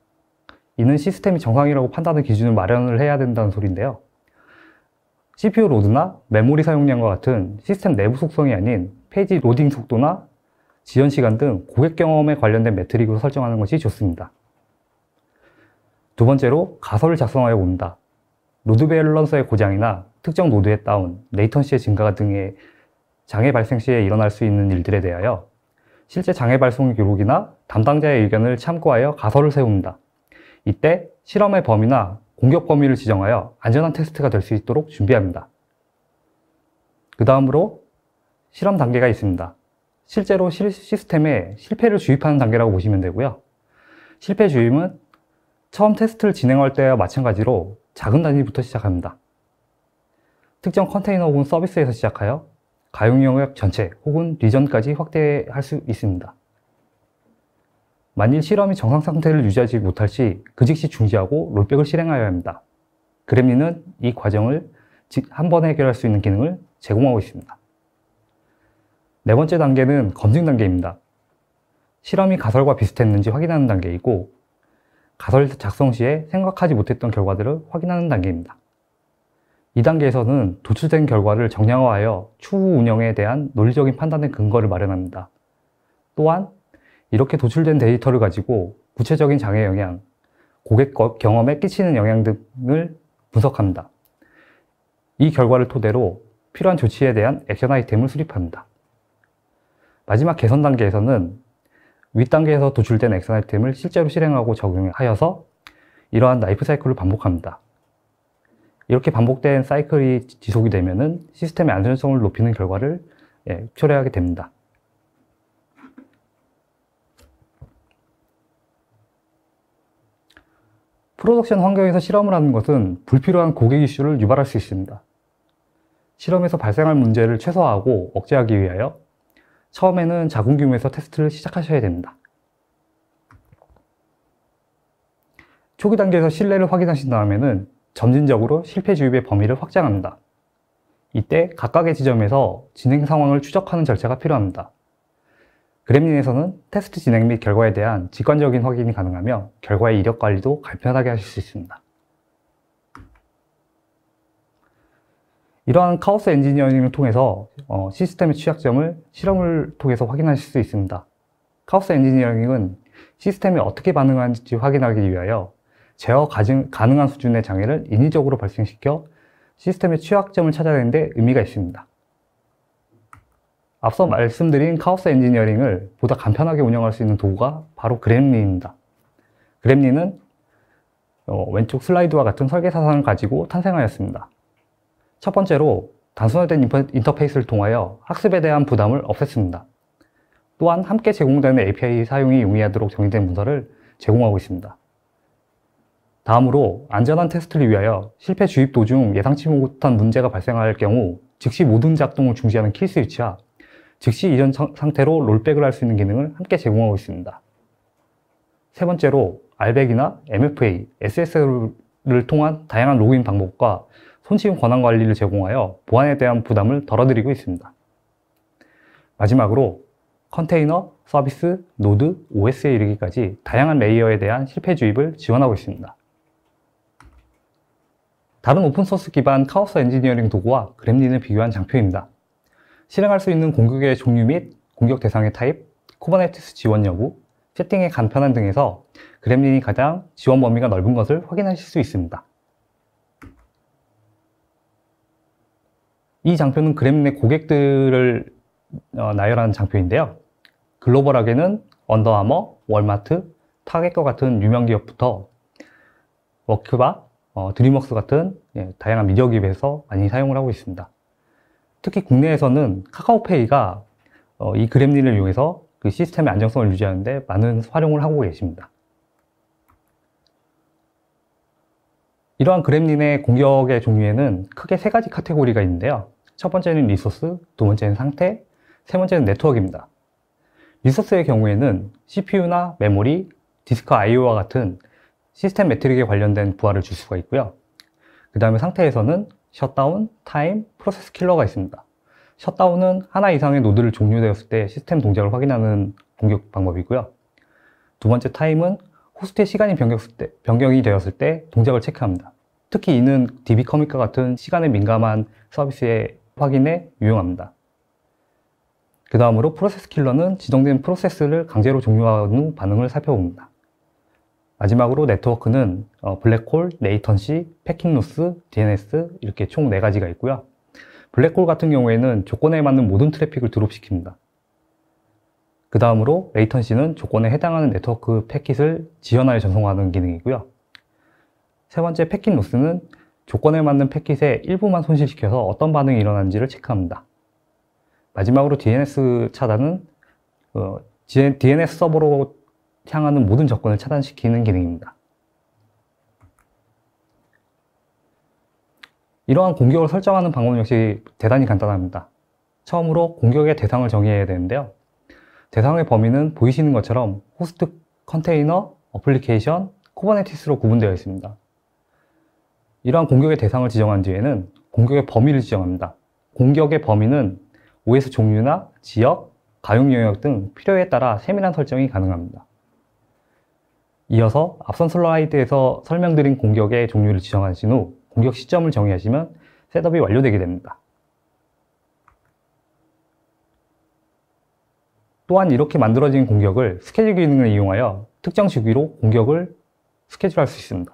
이는 시스템이 정상이라고 판단하는 기준을 마련을 해야 된다는 소리인데요. CPU 로드나 메모리 사용량과 같은 시스템 내부 속성이 아닌 페이지 로딩 속도나 지연 시간 등 고객 경험에 관련된 매트릭으로 설정하는 것이 좋습니다. 두 번째로 가설을 작성하여 봅니다. 로드 밸런서의 고장이나 특정 노드의 다운, 레이턴시의 증가 등의 장애 발생 시에 일어날 수 있는 일들에 대하여 실제 장애 발생 기록이나 담당자의 의견을 참고하여 가설을 세웁니다. 이때 실험의 범위나 공격 범위를 지정하여 안전한 테스트가 될 수 있도록 준비합니다. 그 다음으로 실험 단계가 있습니다. 실제로 시스템에 실패를 주입하는 단계라고 보시면 되고요. 실패 주입은 처음 테스트를 진행할 때와 마찬가지로 작은 단위부터 시작합니다. 특정 컨테이너 혹은 서비스에서 시작하여 가용 영역 전체 혹은 리전까지 확대할 수 있습니다. 만일 실험이 정상 상태를 유지하지 못할 시 그 즉시 중지하고 롤백을 실행하여야 합니다. 그램린은 이 과정을 한 번에 해결할 수 있는 기능을 제공하고 있습니다. 네 번째 단계는 검증 단계입니다. 실험이 가설과 비슷했는지 확인하는 단계이고 가설 작성 시에 생각하지 못했던 결과들을 확인하는 단계입니다. 이 단계에서는 도출된 결과를 정량화하여 추후 운영에 대한 논리적인 판단의 근거를 마련합니다. 또한 이렇게 도출된 데이터를 가지고 구체적인 장애 영향, 고객 경험에 끼치는 영향 등을 분석합니다. 이 결과를 토대로 필요한 조치에 대한 액션 아이템을 수립합니다. 마지막 개선 단계에서는 윗단계에서 도출된 액션 아이템을 실제로 실행하고 적용하여서 이러한 라이프 사이클을 반복합니다. 이렇게 반복된 사이클이 지속이 되면은 시스템의 안전성을 높이는 결과를 초래하게 됩니다. 프로덕션 환경에서 실험을 하는 것은 불필요한 고객 이슈를 유발할 수 있습니다. 실험에서 발생할 문제를 최소화하고 억제하기 위하여 처음에는 작은 규모에서 테스트를 시작하셔야 됩니다. 초기 단계에서 신뢰를 확인하신 다음에는 점진적으로 실패 주입의 범위를 확장합니다. 이때 각각의 지점에서 진행 상황을 추적하는 절차가 필요합니다. 그램린에서는 테스트 진행 및 결과에 대한 직관적인 확인이 가능하며 결과의 이력 관리도 간편하게 하실 수 있습니다. 이러한 카오스 엔지니어링을 통해서 시스템의 취약점을 실험을 통해서 확인하실 수 있습니다. 카오스 엔지니어링은 시스템이 어떻게 반응하는지 확인하기 위하여 제어 가능한 수준의 장애를 인위적으로 발생시켜 시스템의 취약점을 찾아내는 데 의미가 있습니다. 앞서 말씀드린 카오스 엔지니어링을 보다 간편하게 운영할 수 있는 도구가 바로 그램린입니다. 그램린은 왼쪽 슬라이드와 같은 설계 사상을 가지고 탄생하였습니다. 첫 번째로 단순화된 인터페이스를 통하여 학습에 대한 부담을 없앴습니다. 또한 함께 제공되는 API 사용이 용이하도록 정의된 문서를 제공하고 있습니다. 다음으로 안전한 테스트를 위하여 실패 주입 도중 예상치 못한 문제가 발생할 경우 즉시 모든 작동을 중지하는 킬 스위치와 즉시 이전 상태로 롤백을 할 수 있는 기능을 함께 제공하고 있습니다. 세 번째로 RBAC이나 MFA, SSL을 통한 다양한 로그인 방법과 손쉬운 권한 관리를 제공하여 보안에 대한 부담을 덜어드리고 있습니다. 마지막으로 컨테이너, 서비스, 노드, OS에 이르기까지 다양한 레이어에 대한 실패 주입을 지원하고 있습니다. 다른 오픈소스 기반 카오스 엔지니어링 도구와 그램린을 비교한 장표입니다. 실행할 수 있는 공격의 종류 및 공격 대상의 타입, 쿠버네티스 지원 여부, 세팅의 간편함 등에서 그램린이 가장 지원 범위가 넓은 것을 확인하실 수 있습니다. 이 장표는 그램린의 고객들을 나열하는 장표인데요. 글로벌하게는 언더아머, 월마트, 타겟과 같은 유명 기업부터 워크바, 드림웍스 같은 다양한 미디어 기업에서 많이 사용을 하고 있습니다. 특히 국내에서는 카카오페이가 이 그램린을 이용해서 그 시스템의 안정성을 유지하는 데 많은 활용을 하고 계십니다. 이러한 그램린의 공격의 종류에는 크게 세 가지 카테고리가 있는데요. 첫 번째는 리소스, 두 번째는 상태, 세 번째는 네트워크입니다. 리소스의 경우에는 CPU나 메모리, 디스크 IO와 같은 시스템 매트릭에 관련된 부하를 줄 수가 있고요. 그 다음에 상태에서는 셧다운, 타임, 프로세스 킬러가 있습니다. 셧다운은 하나 이상의 노드를 종료되었을 때 시스템 동작을 확인하는 공격 방법이고요. 두 번째 타임은 호스트의 시간이 변경이 되었을 때 동작을 체크합니다. 특히 이는 DB 커밋과 같은 시간에 민감한 서비스의 확인에 유용합니다. 그 다음으로 프로세스 킬러는 지정된 프로세스를 강제로 종료한 후 반응을 살펴봅니다. 마지막으로 네트워크는 블랙홀, 레이턴시, 패킷 로스, DNS 이렇게 총 4가지가 있고요. 블랙홀 같은 경우에는 조건에 맞는 모든 트래픽을 드롭시킵니다. 그 다음으로 레이턴시는 조건에 해당하는 네트워크 패킷을 지연하여 전송하는 기능이고요. 세 번째 패킷 로스는 조건에 맞는 패킷의 일부만 손실시켜서 어떤 반응이 일어나는지를 체크합니다. 마지막으로 DNS 차단은 DNS 서버로 향하는 모든 접근을 차단시키는 기능입니다. 이러한 공격을 설정하는 방법 역시 대단히 간단합니다. 처음으로 공격의 대상을 정의해야 되는데요. 대상의 범위는 보이시는 것처럼 호스트, 컨테이너, 어플리케이션, 쿠버네티스로 구분되어 있습니다. 이러한 공격의 대상을 지정한 뒤에는 공격의 범위를 지정합니다. 공격의 범위는 OS 종류나 지역, 가용 영역 등 필요에 따라 세밀한 설정이 가능합니다. 이어서 앞선 슬라이드에서 설명드린 공격의 종류를 지정하신 후 공격 시점을 정의하시면 셋업이 완료되게 됩니다. 또한 이렇게 만들어진 공격을 스케줄 기능을 이용하여 특정 시기로 공격을 스케줄할 수 있습니다.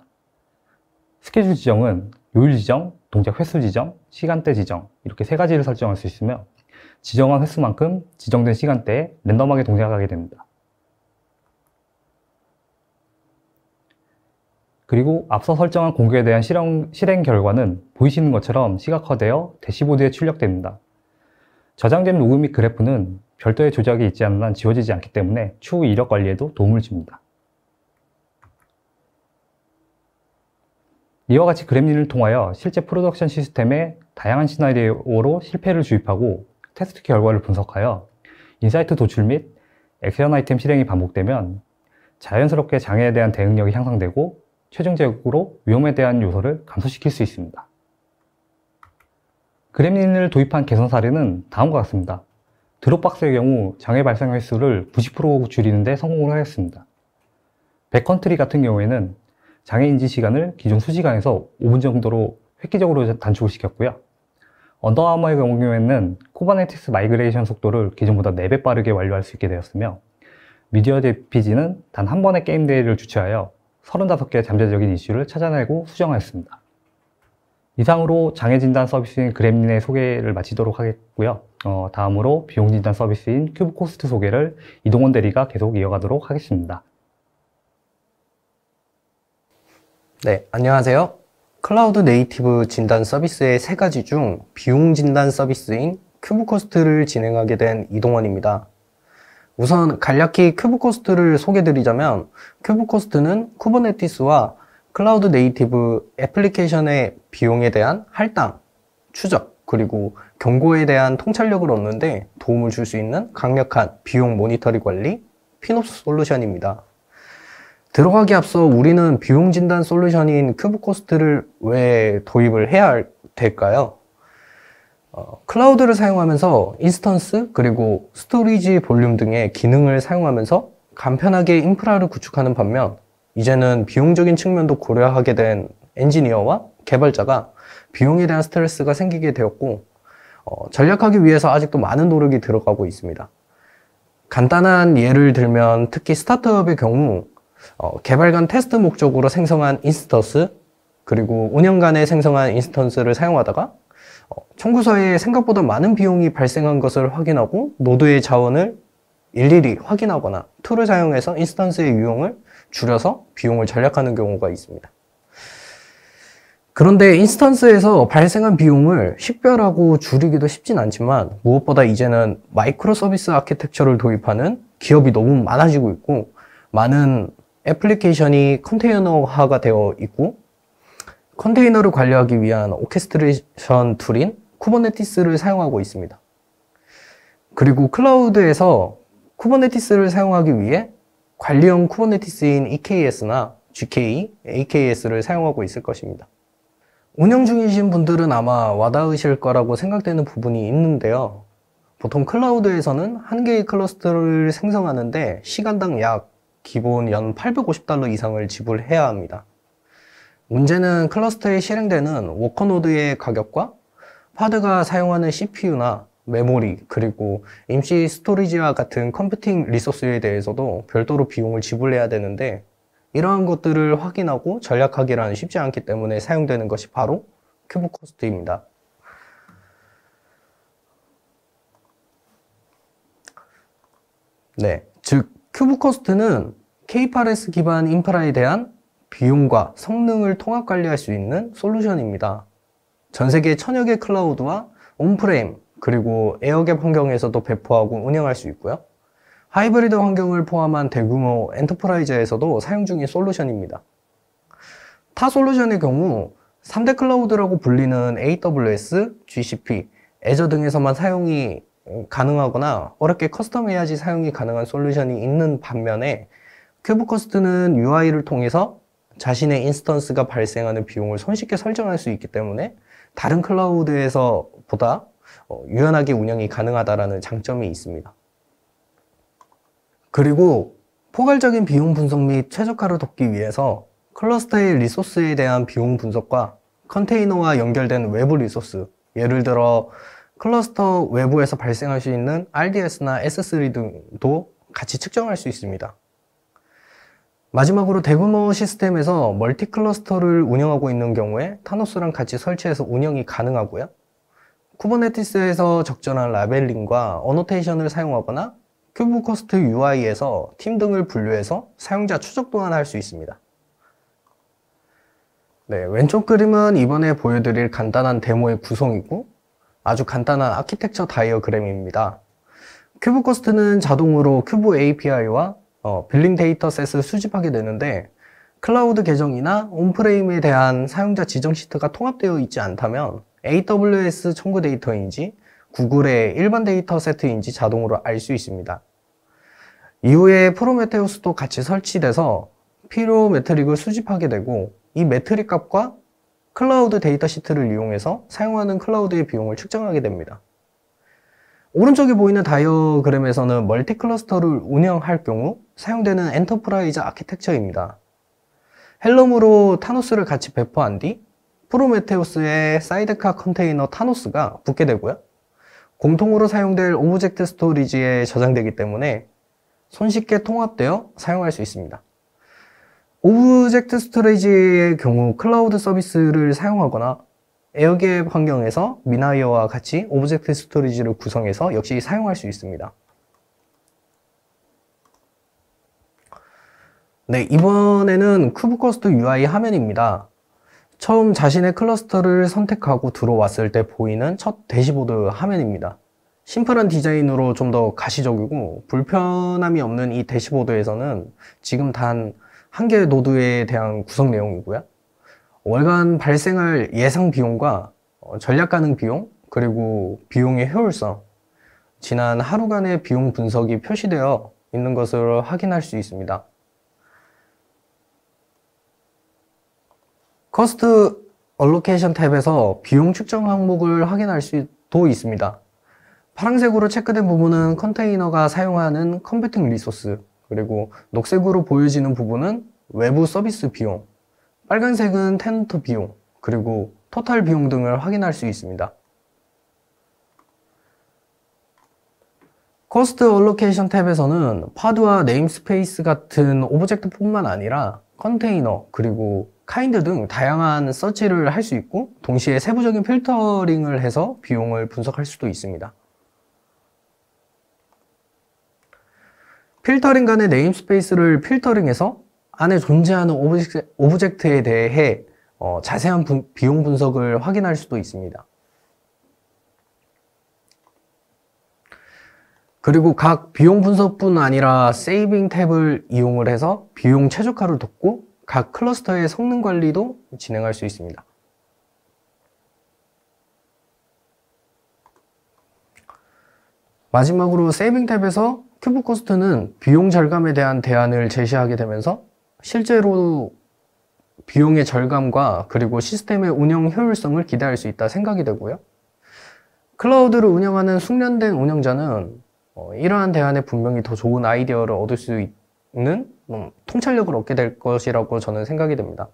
스케줄 지정은 요일 지정, 동작 횟수 지정, 시간대 지정 이렇게 3가지를 설정할 수 있으며 지정한 횟수만큼 지정된 시간대에 랜덤하게 동작하게 됩니다. 그리고 앞서 설정한 공격에 대한 실행 결과는 보이시는 것처럼 시각화되어 대시보드에 출력됩니다. 저장된 로그 및 그래프는 별도의 조작이 있지 않는 한 지워지지 않기 때문에 추후 이력 관리에도 도움을 줍니다. 이와 같이 그램린을 통하여 실제 프로덕션 시스템에 다양한 시나리오로 실패를 주입하고 테스트 결과를 분석하여 인사이트 도출 및 액션 아이템 실행이 반복되면 자연스럽게 장애에 대한 대응력이 향상되고 최종적으로 위험에 대한 요소를 감소시킬 수 있습니다. 그램린을 도입한 개선 사례는 다음과 같습니다. 드롭박스의 경우 장애 발생 횟수를 90% 줄이는 데 성공을 하였습니다. 백컨트리 같은 경우에는 장애 인지 시간을 기존 수시간에서 5분 정도로 획기적으로 단축을 시켰고요. 언더아머의 경우에는 쿠버네티스 마이그레이션 속도를 기존보다 4배 빠르게 완료할 수 있게 되었으며, 미디어 JPG는 단 한 번의 게임 대회를 주최하여 35개의 잠재적인 이슈를 찾아내고 수정하였습니다. 이상으로 장애 진단 서비스인 그램린의 소개를 마치도록 하겠고요. 다음으로 비용 진단 서비스인 큐브코스트 소개를 이동원 대리가 계속 이어가도록 하겠습니다. 네, 안녕하세요. 클라우드 네이티브 진단 서비스의 3가지 중 비용 진단 서비스인 큐브코스트를 진행하게 된 이동원입니다. 우선 간략히 큐브코스트를 소개드리자면, 큐브코스트는 쿠버네티스와 클라우드 네이티브 애플리케이션의 비용에 대한 할당, 추적, 그리고 경고에 대한 통찰력을 얻는데 도움을 줄 수 있는 강력한 비용 모니터링 관리 피노스 솔루션입니다. 들어가기 앞서 우리는 비용 진단 솔루션인 큐브코스트를 왜 도입을 해야 될까요? 클라우드를 사용하면서 인스턴스 그리고 스토리지 볼륨 등의 기능을 사용하면서 간편하게 인프라를 구축하는 반면, 이제는 비용적인 측면도 고려하게 된 엔지니어와 개발자가 비용에 대한 스트레스가 생기게 되었고, 전략하기 위해서 아직도 많은 노력이 들어가고 있습니다. 간단한 예를 들면 특히 스타트업의 경우 개발 간 테스트 목적으로 생성한 인스턴스, 그리고 운영간에 생성한 인스턴스를 사용하다가 청구서에 생각보다 많은 비용이 발생한 것을 확인하고 노드의 자원을 일일이 확인하거나 툴을 사용해서 인스턴스의 유용을 줄여서 비용을 절약하는 경우가 있습니다. 그런데 인스턴스에서 발생한 비용을 식별하고 줄이기도 쉽진 않지만, 무엇보다 이제는 마이크로 서비스 아키텍처를 도입하는 기업이 너무 많아지고 있고, 많은 애플리케이션이 컨테이너화가 되어 있고, 컨테이너를 관리하기 위한 오케스트레이션 툴인 쿠버네티스를 사용하고 있습니다. 그리고 클라우드에서 쿠버네티스를 사용하기 위해 관리형 쿠버네티스인 EKS나 GK, AKS를 사용하고 있을 것입니다. 운영 중이신 분들은 아마 와닿으실 거라고 생각되는 부분이 있는데요. 보통 클라우드에서는 한 개의 클러스터를 생성하는데 시간당 약 기본 연 $850 이상을 지불해야 합니다. 문제는 클러스터에 실행되는 워커노드의 가격과 파드가 사용하는 CPU나 메모리, 그리고 임시 스토리지와 같은 컴퓨팅 리소스에 대해서도 별도로 비용을 지불해야 되는데, 이러한 것들을 확인하고 전략하기란 쉽지 않기 때문에 사용되는 것이 바로 큐브코스트입니다. 네, 즉 큐브코스트는 K8S 기반 인프라에 대한 비용과 성능을 통합 관리할 수 있는 솔루션입니다. 전 세계 1000여 개 클라우드와 온프레임, 그리고 에어갭 환경에서도 배포하고 운영할 수 있고요. 하이브리드 환경을 포함한 대규모 엔터프라이즈에서도 사용 중인 솔루션입니다. 타 솔루션의 경우 3대 클라우드라고 불리는 AWS, GCP, 애저 등에서만 사용이 가능하거나 어렵게 커스텀해야지 사용이 가능한 솔루션이 있는 반면에, 큐브코스트는 UI를 통해서 자신의 인스턴스가 발생하는 비용을 손쉽게 설정할 수 있기 때문에 다른 클라우드에서 보다 유연하게 운영이 가능하다는 장점이 있습니다. 그리고 포괄적인 비용 분석 및 최적화를 돕기 위해서 클러스터의 리소스에 대한 비용 분석과 컨테이너와 연결된 외부 리소스, 예를 들어 클러스터 외부에서 발생할 수 있는 RDS나 S3 등도 같이 측정할 수 있습니다. 마지막으로 대규모 시스템에서 멀티 클러스터를 운영하고 있는 경우에 타노스랑 같이 설치해서 운영이 가능하고요. 쿠버네티스에서 적절한 라벨링과 어노테이션을 사용하거나 큐브코스트 UI에서 팀 등을 분류해서 사용자 추적 또한 할 수 있습니다. 네, 왼쪽 그림은 이번에 보여드릴 간단한 데모의 구성이고 아주 간단한 아키텍처 다이어그램입니다. 큐브코스트는 자동으로 큐브 API와 빌링 데이터셋을 수집하게 되는데 클라우드 계정이나 온프레임에 대한 사용자 지정 시트가 통합되어 있지 않다면 AWS 청구 데이터인지 구글의 일반 데이터세트인지 자동으로 알 수 있습니다. 이후에 프로메테우스도 같이 설치돼서 필요 매트릭을 수집하게 되고 이 매트릭 값과 클라우드 데이터 시트를 이용해서 사용하는 클라우드의 비용을 측정하게 됩니다. 오른쪽에 보이는 다이어그램에서는 멀티 클러스터를 운영할 경우 사용되는 엔터프라이즈 아키텍처입니다. 헬럼으로 타노스를 같이 배포한 뒤 프로메테우스의 사이드카 컨테이너 타노스가 붙게 되고요. 공통으로 사용될 오브젝트 스토리지에 저장되기 때문에 손쉽게 통합되어 사용할 수 있습니다. 오브젝트 스토리지의 경우 클라우드 서비스를 사용하거나 에어갭 환경에서 미나이어와 같이 오브젝트 스토리지를 구성해서 역시 사용할 수 있습니다. 네, 이번에는 큐브코스트 UI 화면입니다. 처음 자신의 클러스터를 선택하고 들어왔을 때 보이는 첫 대시보드 화면입니다. 심플한 디자인으로 좀 더 가시적이고 불편함이 없는 이 대시보드에서는 지금 단 한 개의 노드에 대한 구성 내용이고요. 월간 발생할 예상 비용과 전략 가능 비용, 그리고 비용의 효율성, 지난 하루간의 비용 분석이 표시되어 있는 것을 확인할 수 있습니다. 커스트 얼로케이션 탭에서 비용 측정 항목을 확인할 수도 있습니다. 파란색으로 체크된 부분은 컨테이너가 사용하는 컴퓨팅 리소스, 그리고 녹색으로 보여지는 부분은 외부 서비스 비용, 빨간색은 테넌트 비용, 그리고 토탈 비용 등을 확인할 수 있습니다. 커스트 얼로케이션 탭에서는 파드와 네임스페이스 같은 오브젝트뿐만 아니라 컨테이너, 그리고 카인드 등 다양한 서치를 할 수 있고 동시에 세부적인 필터링을 해서 비용을 분석할 수도 있습니다. 필터링 간의 네임스페이스를 필터링해서 안에 존재하는 오브젝트에 대해 자세한 비용 분석을 확인할 수도 있습니다. 그리고 각 비용 분석뿐 아니라 세이빙 탭을 이용을 해서 비용 최적화를 돕고 각 클러스터의 성능 관리도 진행할 수 있습니다. 마지막으로 세이빙 탭에서 큐브코스트는 비용 절감에 대한 대안을 제시하게 되면서 실제로 비용의 절감과 그리고 시스템의 운영 효율성을 기대할 수 있다 생각이 되고요. 클라우드를 운영하는 숙련된 운영자는 이러한 대안에 분명히 더 좋은 아이디어를 얻을 수 있는 통찰력을 얻게 될 것이라고 저는 생각이 됩니다.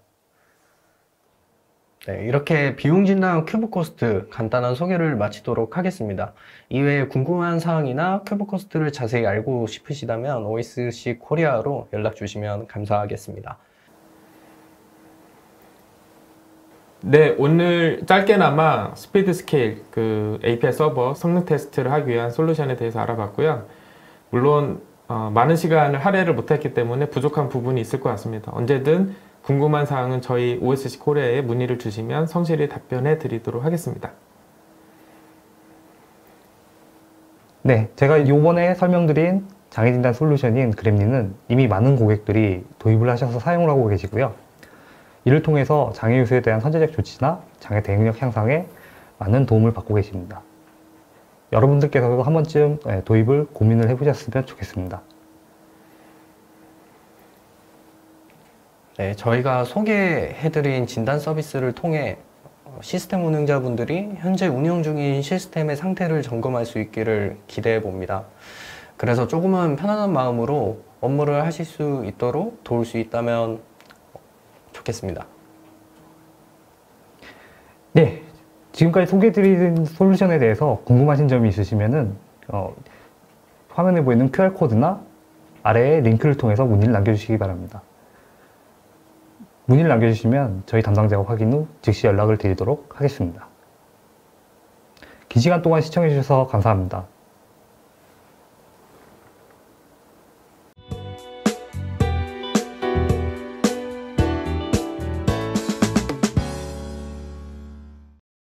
네, 이렇게 비용 진단 큐브코스트 간단한 소개를 마치도록 하겠습니다. 이외에 궁금한 사항이나 큐브코스트를 자세히 알고 싶으시다면 OSC 코리아로 연락 주시면 감사하겠습니다. 네, 오늘 짧게나마 스피드 스케일, API 서버 성능 테스트를 하기 위한 솔루션에 대해서 알아봤고요. 물론 많은 시간을 할애를 못했기 때문에 부족한 부분이 있을 것 같습니다. 언제든 궁금한 사항은 저희 OSC 코리아에 문의를 주시면 성실히 답변해 드리도록 하겠습니다. 네, 제가 이번에 설명드린 장애진단 솔루션인 그램린은 이미 많은 고객들이 도입을 하셔서 사용을 하고 계시고요. 이를 통해서 장애 유수에 대한 선제적 조치나 장애 대응력 향상에 많은 도움을 받고 계십니다. 여러분들께서도 한 번쯤 도입을 고민을 해보셨으면 좋겠습니다. 네, 저희가 소개해드린 진단 서비스를 통해 시스템 운영자분들이 현재 운영 중인 시스템의 상태를 점검할 수 있기를 기대해 봅니다. 그래서 조금은 편안한 마음으로 업무를 하실 수 있도록 도울 수 있다면 좋겠습니다. 네, 지금까지 소개해드린 솔루션에 대해서 궁금하신 점이 있으시면은 화면에 보이는 QR코드나 아래의 링크를 통해서 문의를 남겨주시기 바랍니다. 문의를 남겨주시면 저희 담당자가 확인 후 즉시 연락을 드리도록 하겠습니다. 긴 시간 동안 시청해주셔서 감사합니다.